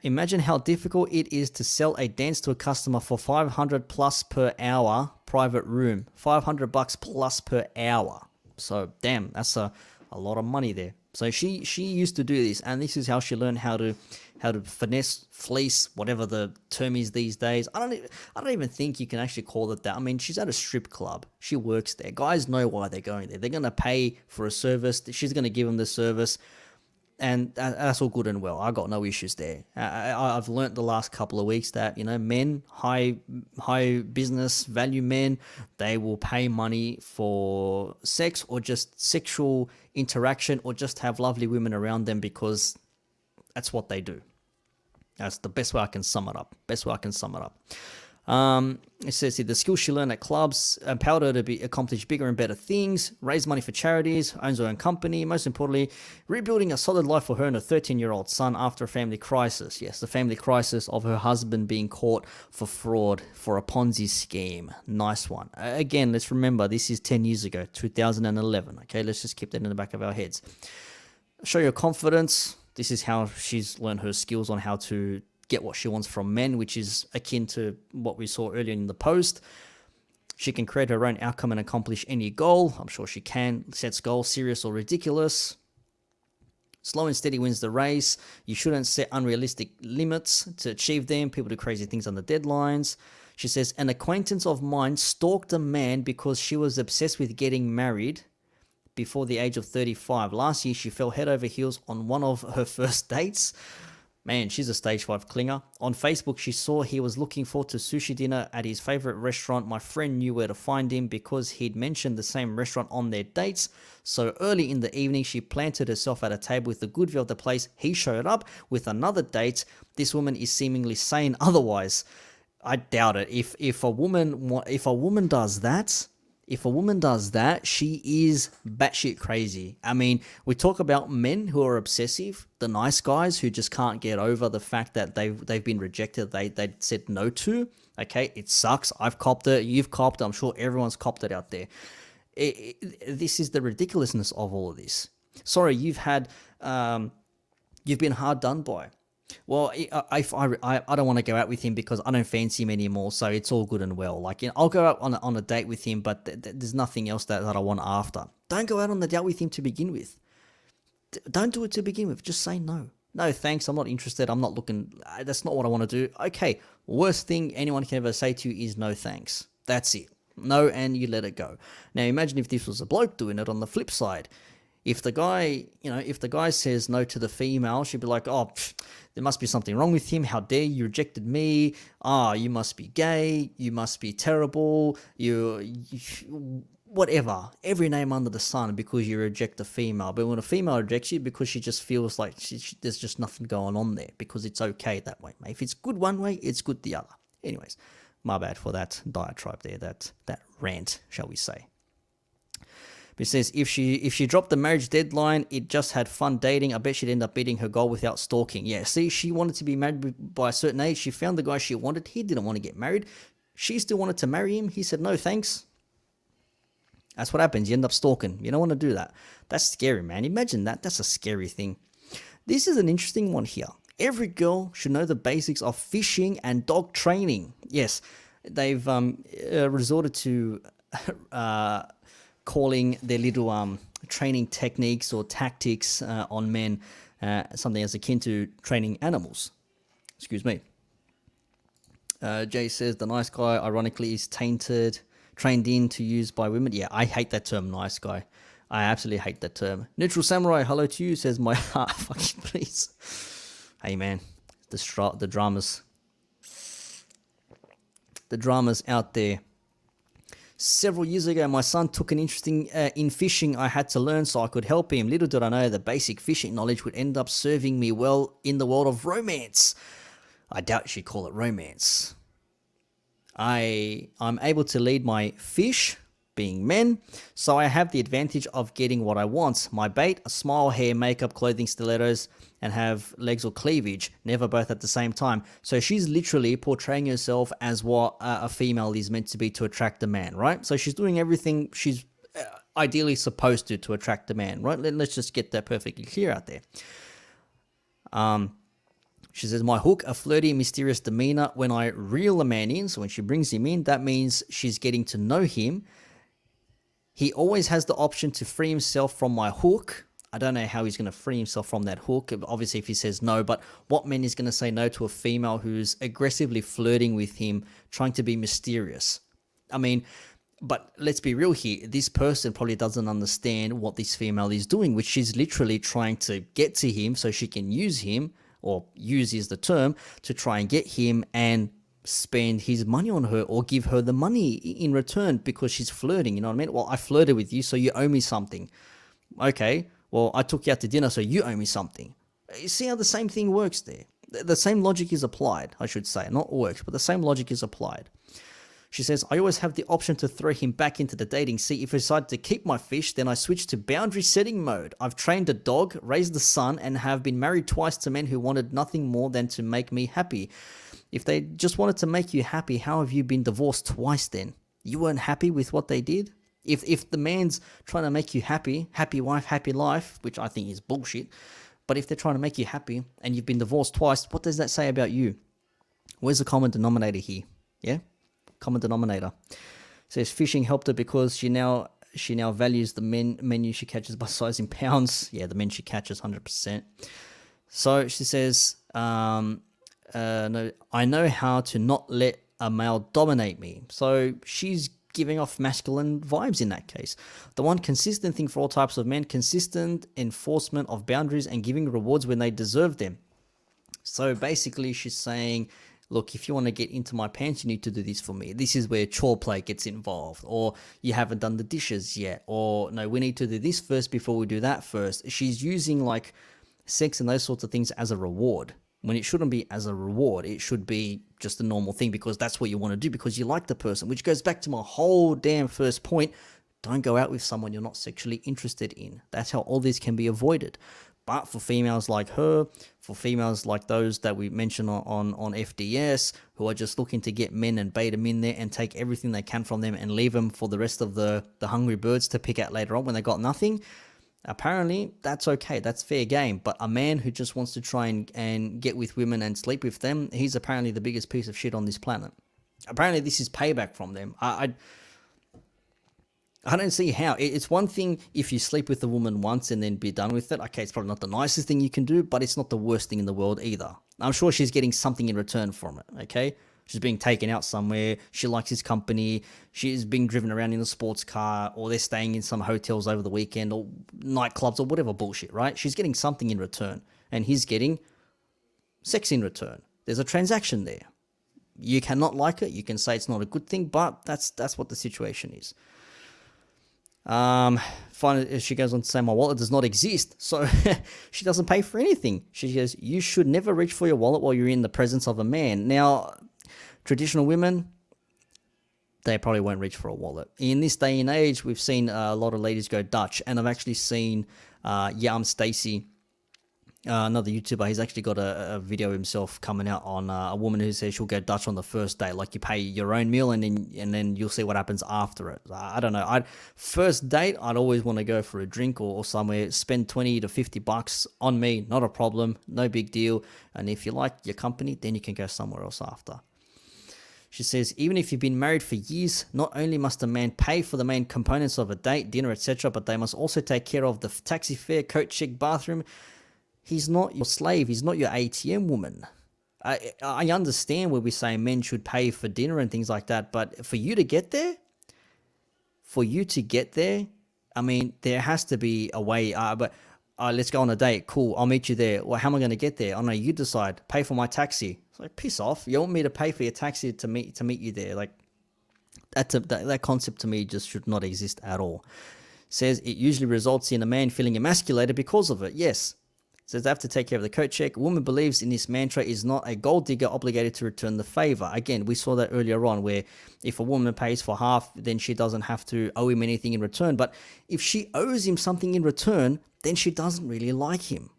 Imagine how difficult it is to sell a dance to a customer for 500 plus per hour private room. $500 plus per hour. So damn, that's a lot of money there. So she used to do this, and this is how she learned how to finesse, fleece, whatever the term is these days. I don't even think you can actually call it that. I mean, she's at a strip club. She works there. Guys know why they're going there. They're gonna pay for a service. She's gonna give them the service, and that's all good and well. I got no issues there. I've learnt the last couple of weeks that, you know, men, high business value men, they will pay money for sex or just sexual interaction or just have lovely women around them because that's what they do. That's the best way I can sum it up. It says here the skills she learned at clubs empowered her to accomplish bigger and better things, raise money for charities, owns her own company, most importantly, rebuilding a solid life for her and her 13-year-old son after a family crisis. Yes, the family crisis of her husband being caught for fraud for a Ponzi scheme. Nice one. Again, let's remember this is 10 years ago, 2011. Okay, let's just keep that in the back of our heads. Show your confidence. This is how she's learned her skills on how to get what she wants from men, which is akin to what we saw earlier in the post. She can create her own outcome and accomplish any goal. I'm sure she can. Sets goals, serious or ridiculous. Slow and steady wins the race. You shouldn't set unrealistic limits to achieve them. People do crazy things on the deadlines. She says, an acquaintance of mine stalked a man because she was obsessed with getting married before the age of 35. Last year, she fell head over heels on one of her first dates. Man, she's a stage 5 clinger. On Facebook, she saw he was looking forward to sushi dinner at his favorite restaurant. My friend knew where to find him because he'd mentioned the same restaurant on their dates. So early in the evening, she planted herself at a table with the good view of the place. He showed up with another date. This woman is seemingly sane otherwise. I doubt it. If a woman does that, she is batshit crazy. I mean, we talk about men who are obsessive, the nice guys who just can't get over the fact that they've been rejected, they said no to. Okay, it sucks. I've copped it. You've copped it. I'm sure everyone's copped it out there. This is the ridiculousness of all of this. Sorry, you've been hard done by. Well, I don't want to go out with him because I don't fancy him anymore, so it's all good and well. Like, I'll go out on a date with him, but there's nothing else that I want after. Don't go out on the date with him to begin with. Don't do it to begin with. Just say no. No, thanks. I'm not interested. I'm not looking. That's not what I want to do. Okay, worst thing anyone can ever say to you is no thanks. That's it. No, and you let it go. Now, imagine if this was a bloke doing it on the flip side. If the guy says no to the female, she'd be like, oh, there must be something wrong with him. How dare you rejected me? You must be gay. You must be terrible. You whatever. Every name under the sun because you reject a female. But when a female rejects you because she just feels like there's just nothing going on there because it's okay that way, mate. If it's good one way, it's good the other. Anyways, my bad for that diatribe there, that rant, shall we say. It says, if she dropped the marriage deadline, it just had fun dating. I bet she'd end up beating her goal without stalking. Yeah, see, she wanted to be married by a certain age. She found the guy she wanted. He didn't want to get married. She still wanted to marry him. He said, no, thanks. That's what happens. You end up stalking. You don't want to do that. That's scary, man. Imagine that. That's a scary thing. This is an interesting one here. Every girl should know the basics of fishing and dog training. Yes, they've resorted to... calling their little training techniques or tactics on men something as akin to training animals. Excuse me. Jay says the nice guy ironically is trained in to use by women. Yeah, I hate that term, nice guy. I absolutely hate that term. Neutral Samurai, hello to you, says my heart. Fucking please. Hey man, the dramas out there. Several years ago, my son took an interest in fishing. I had to learn so I could help him. Little did I know the basic fishing knowledge would end up serving me well in the world of romance. I doubt she'd call it romance. I'm able to lead my fish, being men, so I have the advantage of getting what I want. My bait, a smile, hair, makeup, clothing, stilettos, and have legs or cleavage, never both at the same time. So she's literally portraying herself as what a female is meant to be to attract a man, right? So she's doing everything she's ideally supposed to attract a man, right? Let's just get that perfectly clear out there. She says, my hook, a flirty, mysterious demeanor. When I reel a man in, so when she brings him in, that means she's getting to know him. He always has the option to free himself from my hook. I don't know how he's going to free himself from that hook. Obviously, if he says no, but what man is going to say no to a female who's aggressively flirting with him, trying to be mysterious? I mean, but let's be real here. This person probably doesn't understand what this female is doing, which is literally trying to get to him so she can use him, or use is the term, to try and get him and spend his money on her or give her the money in return because she's flirting. You know what I mean? Well, I flirted with you, so you owe me something. Okay. Well, I took you out to dinner, so you owe me something. You see how the same thing works there? The same logic is applied, I should say. Not works, but the same logic is applied. She says, I always have the option to throw him back into the dating sea. If I decide to keep my fish, then I switch to boundary setting mode. I've trained a dog, raised a son, and have been married twice to men who wanted nothing more than to make me happy. If they just wanted to make you happy, how have you been divorced twice then? You weren't happy with what they did? If the man's trying to make you happy, happy wife, happy life, which I think is bullshit, but if they're trying to make you happy and you've been divorced twice, what does that say about you? Where's the common denominator here? Yeah? Common denominator. It says fishing helped her because she now values the menu she catches by size in pounds. Yeah, the men she catches 100%. So she says, no, I know how to not let a male dominate me. So she's giving off masculine vibes in that case. The one consistent thing for all types of men, consistent enforcement of boundaries and giving rewards when they deserve them. So basically she's saying, look, if you want to get into my pants, you need to do this for me. This is where chore play gets involved. Or you haven't done the dishes yet. Or no, we need to do this first before we do that first. She's using like sex and those sorts of things as a reward. When it shouldn't be as a reward. It should be just a normal thing because that's what you want to do because you like the person. Which goes back to my whole damn first point. Don't go out with someone you're not sexually interested in. That's how all this can be avoided. But for females like her, for females like those that we mentioned on FDS, who are just looking to get men and bait them in there and take everything they can from them and leave them for the rest of the hungry birds to pick out later on when they got nothing, apparently that's okay. That's fair game. But a man who just wants to try and get with women and sleep with them, he's apparently the biggest piece of shit on this planet. Apparently this is payback from them. I don't see how. It's one thing if you sleep with a woman once and then be done with it. Okay, it's probably not the nicest thing you can do, but it's not the worst thing in the world either. I'm sure she's getting something in return from it, okay? She's being taken out somewhere. She likes his company. She's being driven around in a sports car, or they're staying in some hotels over the weekend, or nightclubs, or whatever bullshit, right? She's getting something in return, and he's getting sex in return. There's a transaction there. You cannot like it. You can say it's not a good thing, but that's what the situation is. Finally, she goes on to say, my wallet does not exist, so she doesn't pay for anything. She goes, you should never reach for your wallet while you're in the presence of a man. Now, traditional women, they probably won't reach for a wallet. In this day and age, we've seen a lot of ladies go Dutch, and I've actually seen, I'm Stacey, another YouTuber. He's actually got a video himself coming out on a woman who says she'll go Dutch on the first date. Like you pay your own meal and then you'll see what happens after it. I don't know. First date, I'd always want to go for a drink or somewhere. Spend 20 to 50 bucks on me. Not a problem. No big deal. And if you like your company, then you can go somewhere else after. She says, even if you've been married for years, not only must a man pay for the main components of a date, dinner, etc., but they must also take care of the taxi fare, coat check, bathroom. He's not your slave. He's not your ATM woman. I understand where we say men should pay for dinner and things like that, but for you to get there, I mean, there has to be a way. But let's go on a date. Cool, I'll meet you there. Well, how am I going to get there? Oh no, you decide. Pay for my taxi. It's like, piss off. You want me to pay for your taxi to meet you there? Like that concept to me just should not exist at all. Says it usually results in a man feeling emasculated because of it. Yes. Says they have to take care of the coat check. A woman believes in this mantra is not a gold digger obligated to return the favor. Again, we saw that earlier on where if a woman pays for half, then she doesn't have to owe him anything in return. But if she owes him something in return, then she doesn't really like him.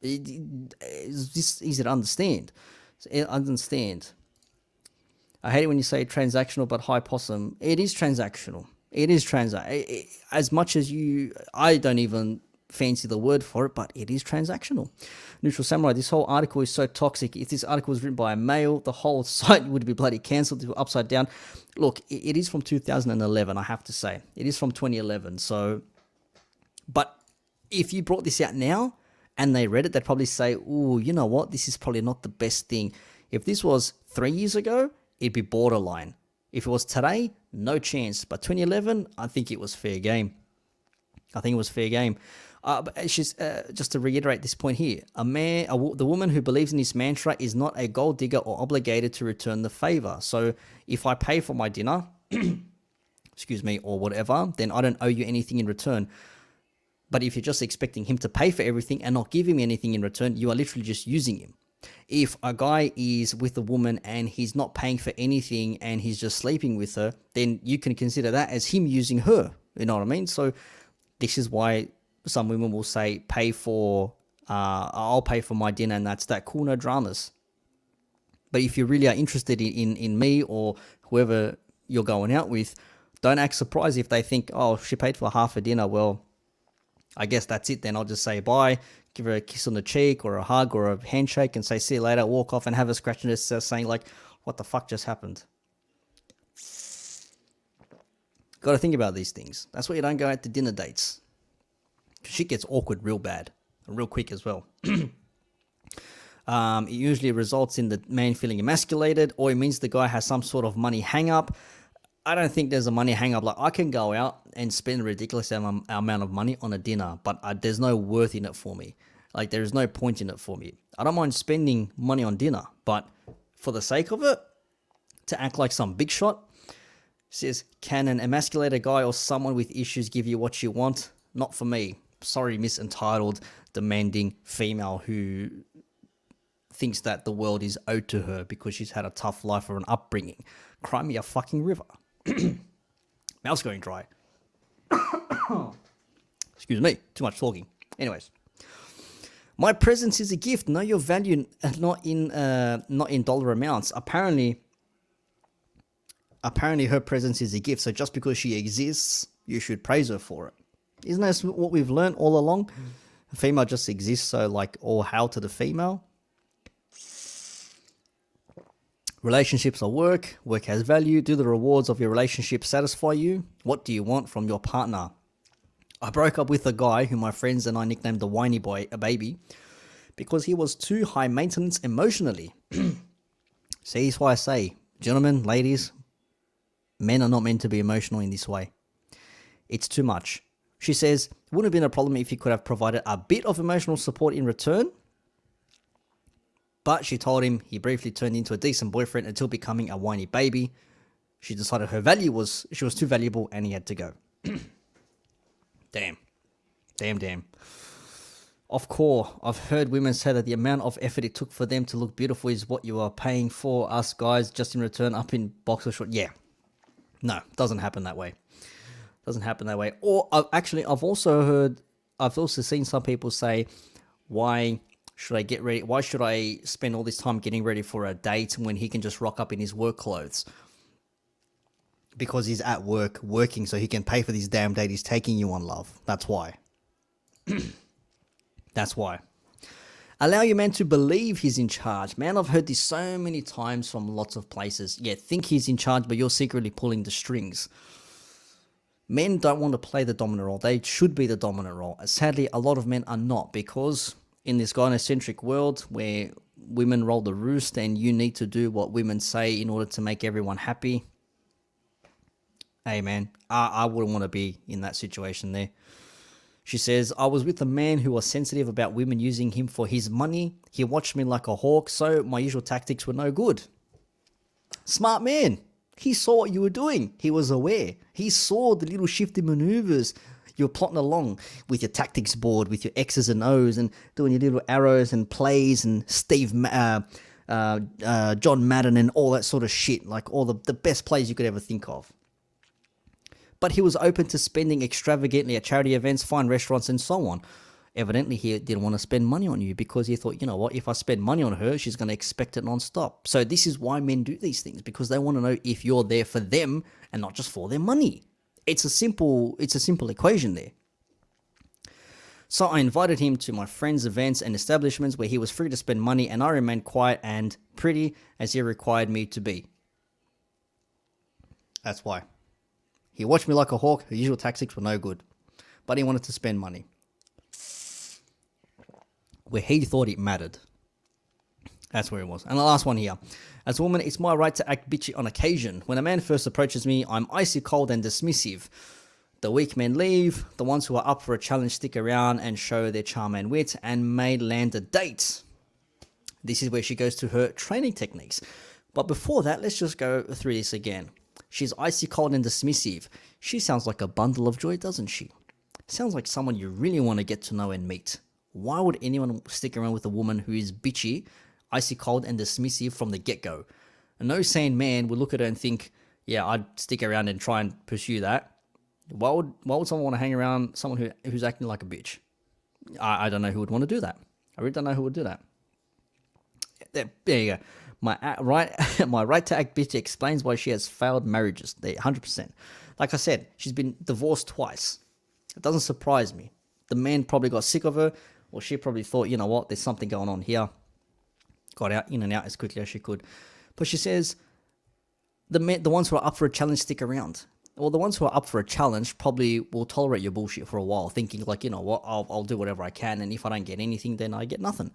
It's just easy to understand. Understand. I hate it when you say transactional but high possum. It is transactional. It is as much as I don't even fancy the word for it, but it is transactional. Neutral Samurai, this whole article is so toxic. If this article was written by a male, the whole site would be bloody cancelled, upside down. Look, it is from 2011, I have to say. It is from 2011. So, but if you brought this out now and they read it, they'd probably say, ooh, you know what? This is probably not the best thing. If this was 3 years ago, it'd be borderline. If it was today, no chance. But 2011, I think it was fair game. But she's just to reiterate this point here: the woman who believes in this mantra is not a gold digger or obligated to return the favor. So if I pay for my dinner, excuse me, or whatever, then I don't owe you anything in return. But if you're just expecting him to pay for everything and not giving me anything in return, you are literally just using him. If a guy is with a woman and he's not paying for anything and he's just sleeping with her, then you can consider that as him using her. You know what I mean? So this is why some women will say, I'll pay for my dinner, and that's that. Cool, no dramas. But if you really are interested in me or whoever you're going out with, don't act surprised if they think, oh, she paid for half a dinner. Well, I guess that's it then. I'll just say bye, give her a kiss on the cheek or a hug or a handshake and say see you later, walk off and have a scratch in her chest saying like, what the fuck just happened? Got to think about these things. That's why you don't go out to dinner dates. Shit gets awkward real bad, real quick as well. It usually results in the man feeling emasculated, or it means the guy has some sort of money hang up. I don't think there's a money hang up. Like, I can go out and spend a ridiculous amount of money on a dinner, but there's no worth in it for me. Like, there's no point in it for me. I don't mind spending money on dinner, but for the sake of it, to act like some big shot, says, can an emasculated guy or someone with issues give you what you want? Not for me. Sorry, Miss Entitled, demanding female who thinks that the world is owed to her because she's had a tough life or an upbringing. Cry me a fucking river. Mouth's going dry. Excuse me, too much talking. Anyways, my presence is a gift. Know your value, not in dollar amounts. Apparently, her presence is a gift. So just because she exists, you should praise her for it. Isn't that what we've learned all along? A female just exists, so like all hail to the female. Relationships are work. Work has value. Do the rewards of your relationship satisfy you? What do you want from your partner? I broke up with a guy who my friends and I nicknamed the whiny boy, a baby, because he was too high maintenance emotionally. See, that's why I say, gentlemen, ladies, men are not meant to be emotional in this way. It's too much. She says, wouldn't have been a problem if you could have provided a bit of emotional support in return. But she told him he briefly turned into a decent boyfriend until becoming a whiny baby. She decided she was too valuable and he had to go. Damn. Of course, I've heard women say that the amount of effort it took for them to look beautiful is what you are paying for us guys just in return up in boxer short. Yeah. No, doesn't happen that way. Or I've also seen some people say, why should I get ready? Why should I spend all this time getting ready for a date when he can just rock up in his work clothes? Because he's at work working, so he can pay for this damn date he's taking you on, love. That's why. That's why. Allow your man to believe he's in charge. Man, I've heard this so many times from lots of places. Yeah, think he's in charge, but you're secretly pulling the strings. Men don't want to play the dominant role. They should be the dominant role. Sadly, a lot of men are not, because in this gynocentric world where women roll the roost and you need to do what women say in order to make everyone happy. Hey man, I wouldn't want to be in that situation there. She says, I was with a man who was sensitive about women using him for his money. He watched me like a hawk, so my usual tactics were no good. Smart man. He saw what you were doing. He was aware. He saw the little shifty maneuvers. You're plotting along with your tactics board, with your X's and O's, and doing your little arrows and plays and John Madden and all that sort of shit, like all the best plays you could ever think of. But he was open to spending extravagantly at charity events, fine restaurants, and so on. Evidently, he didn't want to spend money on you because he thought, you know what, if I spend money on her, she's going to expect it non-stop. So this is why men do these things, because they want to know if you're there for them and not just for their money. It's a simple equation there. So I invited him to my friends' events and establishments where he was free to spend money, and I remained quiet and pretty as he required me to be. That's why. He watched me like a hawk. Her usual tactics were no good, but he wanted to spend money where he thought it mattered. That's where it was. And the last one here. As a woman, it's my right to act bitchy on occasion. When a man first approaches me, I'm icy cold and dismissive. The weak men leave. The ones who are up for a challenge stick around and show their charm and wit and may land a date. This is where she goes to her training techniques. But before that, let's just go through this again. She's icy cold and dismissive. She sounds like a bundle of joy, doesn't she? Sounds like someone you really want to get to know and meet. Why would anyone stick around with a woman who is bitchy? icy cold and dismissive from the get-go. No sane man would look at her and think, yeah, I'd stick around and try and pursue that. Why would someone want to hang around someone who's acting like a bitch? I don't know who would want to do that. I really don't know who would do that. There you go. My right to act bitch explains why she has failed marriages. 100%. Like I said, she's been divorced twice. It doesn't surprise me. The man probably got sick of her, or she probably thought, you know what, there's something going on here. Got out, in and out as quickly as she could. But she says, the ones who are up for a challenge stick around. Well, the ones who are up for a challenge probably will tolerate your bullshit for a while, thinking like, you know what, I'll do whatever I can, and if I don't get anything, then I get nothing.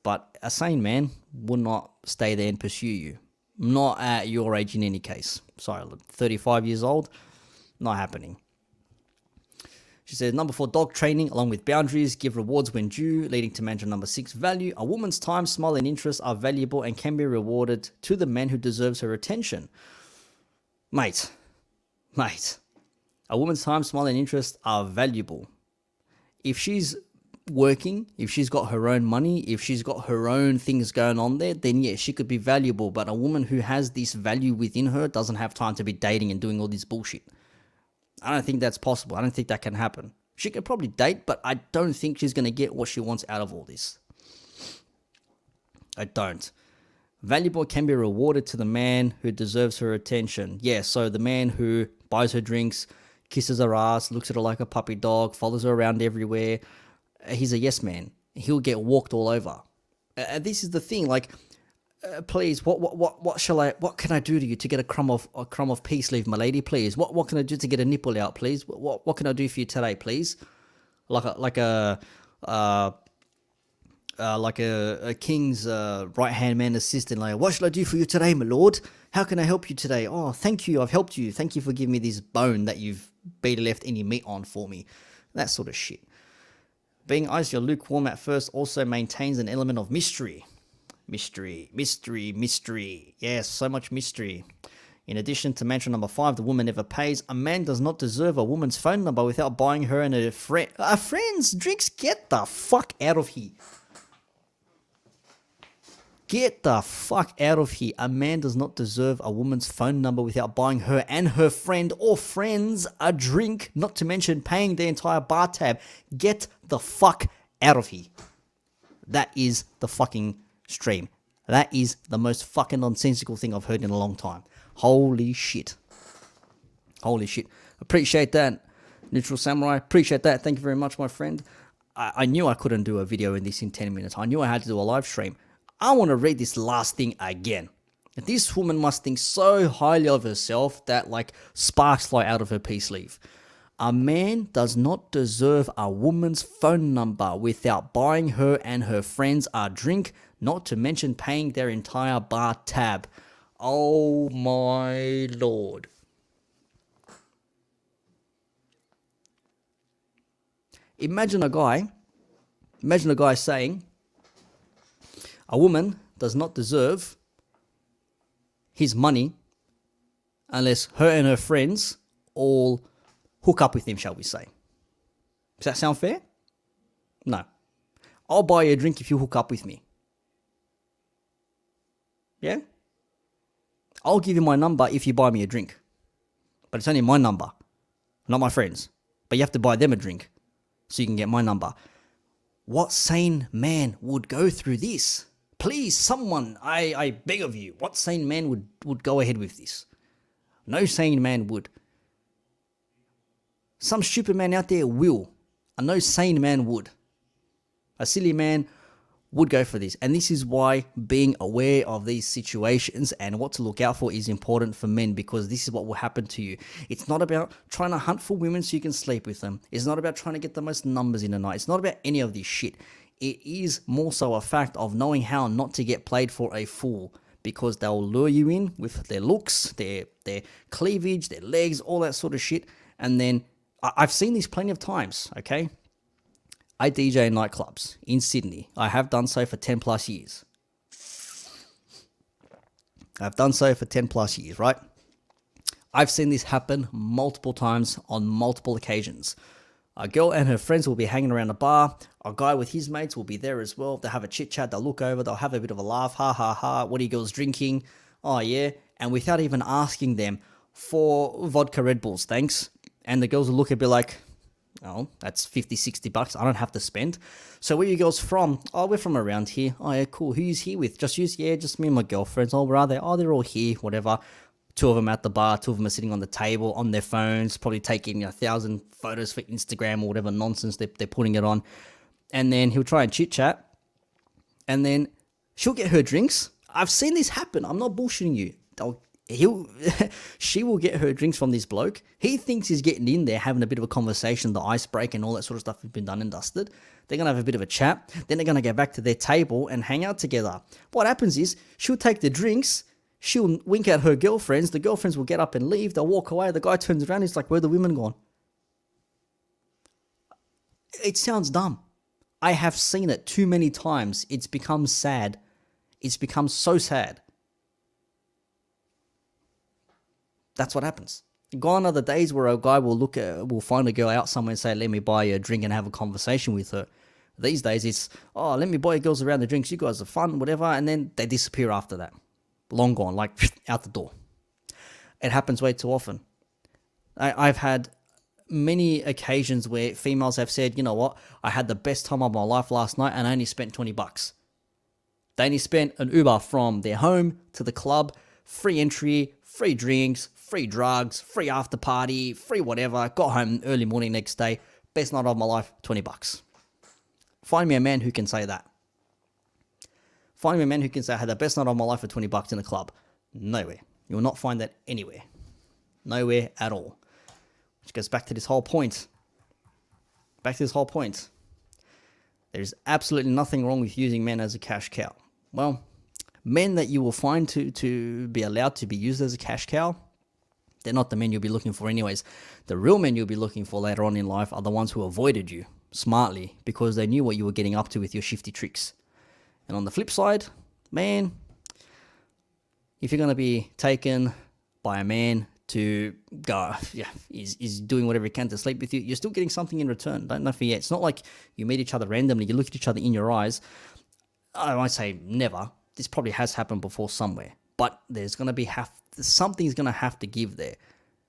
But a sane man would not stay there and pursue you. Not at your age in any case. Sorry, 35 years old, not happening. She says, number 4, dog training along with boundaries, give rewards when due, leading to mantra number 6, value. A woman's time, smile, and interest are valuable and can be rewarded to the man who deserves her attention. Mate, a woman's time, smile, and interest are valuable. If she's working, if she's got her own money, if she's got her own things going on there, then yeah, she could be valuable. But a woman who has this value within her doesn't have time to be dating and doing all this bullshit. I don't think that's possible. I don't think that can happen. She could probably date, but I don't think she's going to get what she wants out of all this. I don't. Valuable can be rewarded to the man who deserves her attention. Yeah, so the man who buys her drinks, kisses her ass, looks at her like a puppy dog, follows her around everywhere. He's a yes man. He'll get walked all over. This is the thing. Like, please, what can I do to you to get a crumb of peace leave, my lady? Please, what can I do to get a nipple out? Please, what can I do for you today? Please, like a king's right hand man assistant. Like, what shall I do for you today, my lord? How can I help you today? Oh, thank you, I've helped you. Thank you for giving me this bone that you've barely left any meat on for me. That sort of shit. Being icy or lukewarm at first also maintains an element of mystery. Mystery. Yes, so much mystery. In addition to mantra number 5, the woman never pays. A man does not deserve a woman's phone number without buying her and her friend's drinks. Get the fuck out of here. Get the fuck out of here. A man does not deserve a woman's phone number without buying her and her friend or friends a drink, not to mention paying the entire bar tab. Get the fuck out of here. That is the fucking stream. That is the most fucking nonsensical thing I've heard in a long time. Holy shit. Holy shit. Appreciate that, Neutral Samurai. Appreciate that. Thank you very much, my friend. I knew I couldn't do a video in this in 10 minutes. I knew I had to do a live stream. I want to read this last thing again. This woman must think so highly of herself that like sparks fly out of her peace sleeve. A man does not deserve a woman's phone number without buying her and her friends a drink, not to mention paying their entire bar tab. Oh my lord. Imagine a guy saying, a woman does not deserve his money unless her and her friends all hook up with him, shall we say. Does that sound fair? No. I'll buy you a drink if you hook up with me. Yeah? I'll give you my number if you buy me a drink. But it's only my number, not my friends. But you have to buy them a drink so you can get my number. What sane man would go through this? Please, someone, I beg of you, what sane man would go ahead with this? No sane man would. Some stupid man out there will. And no sane man would. A silly man would go for this. And this is why being aware of these situations and what to look out for is important for men, because this is what will happen to you. It's not about trying to hunt for women so you can sleep with them. It's not about trying to get the most numbers in a night. It's not about any of this shit. It is more so a fact of knowing how not to get played for a fool, because they'll lure you in with their looks, their cleavage, their legs, all that sort of shit. And then I've seen this plenty of times, okay? I DJ in nightclubs in Sydney. I have done so for 10 plus years. Right? I've seen this happen multiple times on multiple occasions. A girl and her friends will be hanging around a bar. A guy with his mates will be there as well. They'll have a chit chat. They'll look over. They'll have a bit of a laugh. Ha ha ha. What are you girls drinking? Oh yeah. And without even asking them, for vodka Red Bulls, thanks. And the girls will look and be like, oh, that's 50, 60 bucks. I don't have to spend. So where are you girls from? Oh, we're from around here. Oh yeah, cool. Who you here with? Just you? Yeah, just me and my girlfriends. Oh, where are they? Oh, they're all here. Whatever. Two of them at the bar, two of them are sitting on the table on their phones, probably taking 1,000 photos for Instagram or whatever nonsense they're putting it on. And then he'll try and chit chat. And then she'll get her drinks. I've seen this happen. I'm not bullshitting you. She will get her drinks from this bloke. He thinks he's getting in there, having a bit of a conversation, the ice break and all that sort of stuff has been done and dusted. They're going to have a bit of a chat. Then they're going to go back to their table and hang out together. What happens is she'll take the drinks. She'll wink at her girlfriends. The girlfriends will get up and leave. They'll walk away. The guy turns around. He's like, where are the women gone? It sounds dumb. I have seen it too many times. It's become sad. It's become so sad. That's what happens. Gone are the days where a guy will find a girl out somewhere and say, let me buy you a drink and have a conversation with her. These days it's, oh, let me buy you girls around the drinks. You guys are fun, whatever. And then they disappear after that. Long gone, like out the door. It happens way too often. I've had many occasions where females have said, you know what, I had the best time of my life last night and I only spent 20 bucks. They only spent an Uber from their home to the club, free entry, free drinks, free drugs, free after party, free whatever, got home early morning next day, best night of my life, 20 bucks. Find me a man who can say that. Find me a man who can say I had the best night of my life for 20 bucks in a club. Nowhere. You will not find that anywhere. Nowhere at all. Which goes back to this whole point. There's absolutely nothing wrong with using men as a cash cow. Well, men that you will find to be allowed to be used as a cash cow, they're not the men you'll be looking for anyways. The real men you'll be looking for later on in life are the ones who avoided you smartly because they knew what you were getting up to with your shifty tricks. And on the flip side, man, if you're going to be taken by a man to go, is doing whatever he can to sleep with you, you're still getting something in return. Don't forget, it's not like you meet each other randomly, you look at each other in your eyes. I won't say never. This probably has happened before somewhere. But there's going to be something's going to have to give there.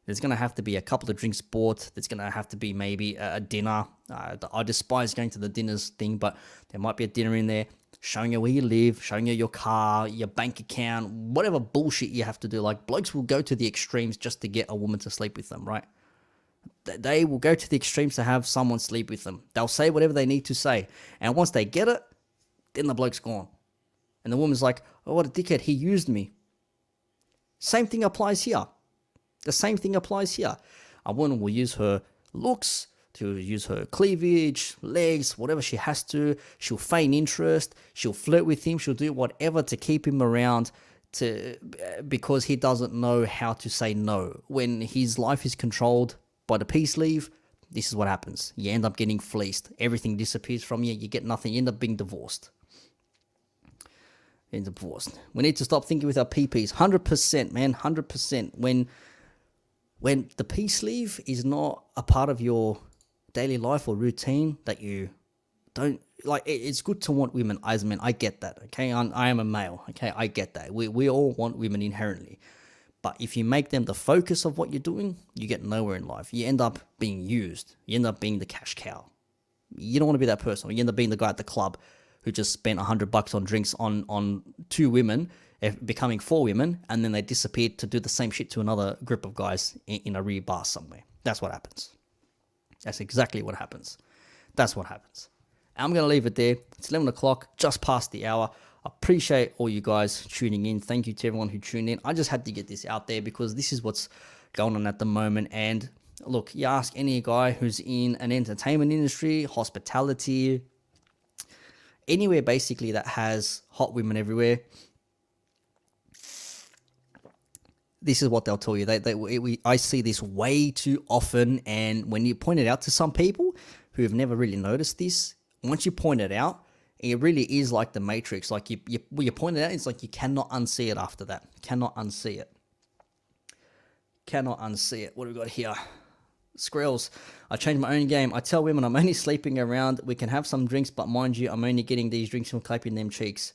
There's going to have to be a couple of drinks bought. There's going to have to be maybe a dinner. I despise going to the dinners thing, but there might be a dinner in there. Showing you where you live, showing you your car, your bank account, whatever bullshit you have to do. Like, blokes will go to the extremes just to get a woman to sleep with them, right? They will go to the extremes to have someone sleep with them. They'll say whatever they need to say. And once they get it, then the bloke's gone. And the woman's like, oh, what a dickhead, he used me. Same thing applies here. The same thing applies here. A woman will use her looks, to use her cleavage, legs, whatever she has to. She'll feign interest. She'll flirt with him. She'll do whatever to keep him around because he doesn't know how to say no. When his life is controlled by the peace leave, this is what happens. You end up getting fleeced. Everything disappears from you. You get nothing. You end up being divorced. We need to stop thinking with our PPs. 100%, man. 100%. When the peace leave is not a part of your daily life or routine, that you don't like, it's good to want women as men. I get that. Okay, I am a male. Okay, I get that. We all want women inherently, but if you make them the focus of what you're doing, you get nowhere in life. You end up being used. You end up being the cash cow. You don't want to be that person. You end up being the guy at the club who just spent $100 on drinks on 2 women, becoming 4 women, and then they disappeared to do the same shit to another group of guys in a rear bar somewhere. That's what happens. That's exactly what happens. That's what happens. I'm going to leave it there. It's 11 o'clock, just past the hour. I appreciate all you guys tuning in. Thank you to everyone who tuned in. I just had to get this out there because this is what's going on at the moment. And look, you ask any guy who's in an entertainment industry, hospitality, anywhere basically that has hot women everywhere, this is what they'll tell you. I see this way too often, and when you point it out to some people who have never really noticed this, once you point it out, it really is like the Matrix. Like when you point it out, it's like you cannot unsee it after that. Cannot unsee it. Cannot unsee it. What do we got here? Skrillz, I changed my own game. I tell women I'm only sleeping around. We can have some drinks, but mind you, I'm only getting these drinks from clapping them cheeks.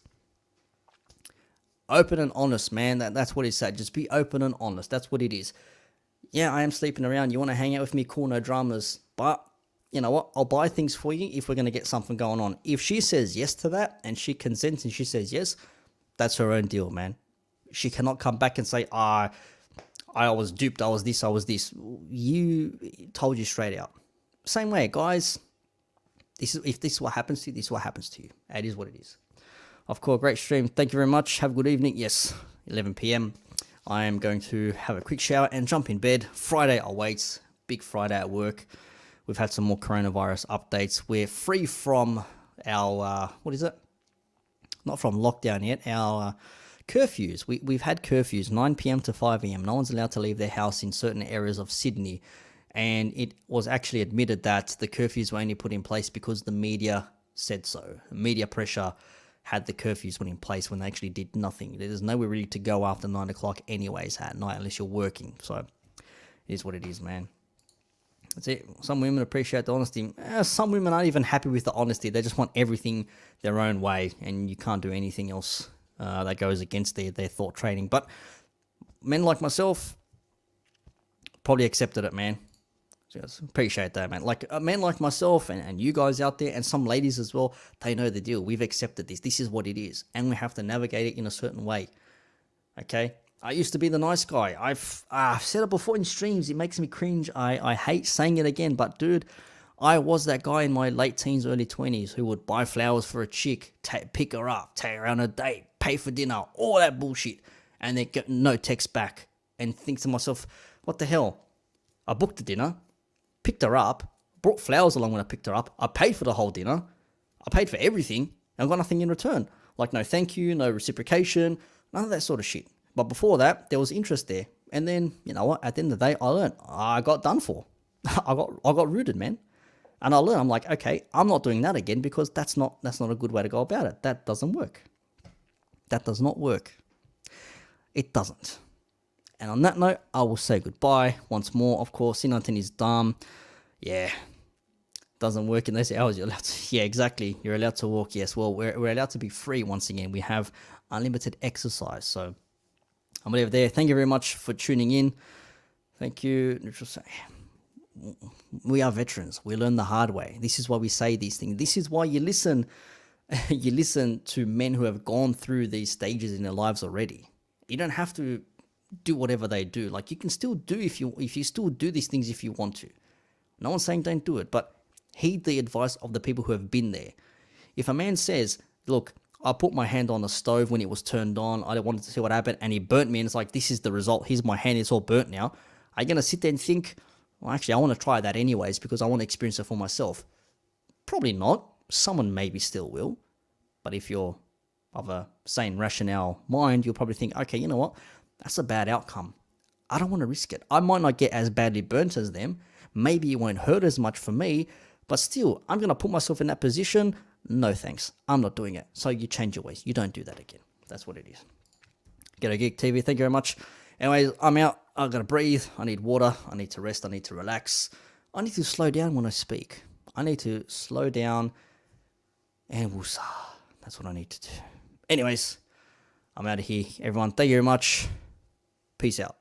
Open and honest, man. That's what it said. Just be open and honest. That's what it is. Yeah, I am sleeping around. You want to hang out with me? Cool, no dramas. But you know what? I'll buy things for you if we're going to get something going on. If she says yes to that and she consents and she says yes, that's her own deal, man. She cannot come back and say, I was duped. I was this. I was this. You told you straight out. Same way, guys. If this is what happens to you, this is what happens to you. It is what it is. Of course, great stream. Thank you very much. Have a good evening. Yes, 11 p.m. I am going to have a quick shower and jump in bed. Friday awaits. Big Friday at work. We've had some more coronavirus updates. We're free from our, what is it? Not from lockdown yet. Our curfews. We've had curfews, 9 p.m. to 5 a.m. No one's allowed to leave their house in certain areas of Sydney. And it was actually admitted that the curfews were only put in place because the media said so. Media pressure had the curfews put in place when they actually did nothing. There's nowhere really to go after 9 o'clock anyways at night unless you're working. So it is what it is, man. That's it. Some women appreciate the honesty. Some women aren't even happy with the honesty. They just want everything their own way, and you can't do anything else that goes against their thought training. But men like myself probably accepted it, man. Just appreciate that, man. Like men like myself and you guys out there and some ladies as well, they know the deal. We've accepted this. This is what it is. And we have to navigate it in a certain way. Okay? I used to be the nice guy. I've said it before in streams. It makes me cringe. I hate saying it again. But dude, I was that guy in my late teens, early 20s who would buy flowers for a chick, pick her up, take her on a date, pay for dinner, all that bullshit. And then get no text back and think to myself, what the hell? I booked the dinner. Picked her up, brought flowers along when I picked her up. I paid for the whole dinner. I paid for everything. And I got nothing in return. Like no thank you, no reciprocation, none of that sort of shit. But before that, there was interest there. And then, you know what? At the end of the day, I learned. I got done for. I got rooted, man. And I learned. I'm like, okay, I'm not doing that again because that's not a good way to go about it. That doesn't work. That does not work. It doesn't. And on that note, I will say goodbye once more. Of course, Sin19 is dumb. Yeah. Doesn't work in those hours. You're allowed to, yeah, exactly. You're allowed to walk. Yes. Well, we're allowed to be free once again. We have unlimited exercise. So I'm leave there. Thank you very much for tuning in. Thank you. We are veterans. We learn the hard way. This is why we say these things. This is why you listen. You listen to men who have gone through these stages in their lives already. You don't have to do whatever they do. Like you can still do if you still do these things if you want to. No one's saying don't do it, but heed the advice of the people who have been there. If a man says, look, I put my hand on the stove when it was turned on, I wanted to see what happened, and he burnt me, and it's like, this is the result, here's my hand, it's all burnt now. Are you going to sit there and think, well, actually, I want to try that anyways because I want to experience it for myself? Probably not. Someone maybe still will. But if you're of a sane, rationale mind, you'll probably think, okay, you know what? That's a bad outcome. I don't want to risk it. I might not get as badly burnt as them. Maybe it won't hurt as much for me, but still, I'm going to put myself in that position. No thanks. I'm not doing it. So you change your ways. You don't do that again. That's what it is. Ghetto Geek TV, thank you very much. Anyways, I'm out. I've got to breathe. I need water. I need to rest. I need to relax. I need to slow down when I speak. I need to slow down and woosah. That's what I need to do. Anyways, I'm out of here. Everyone, thank you very much. Peace out.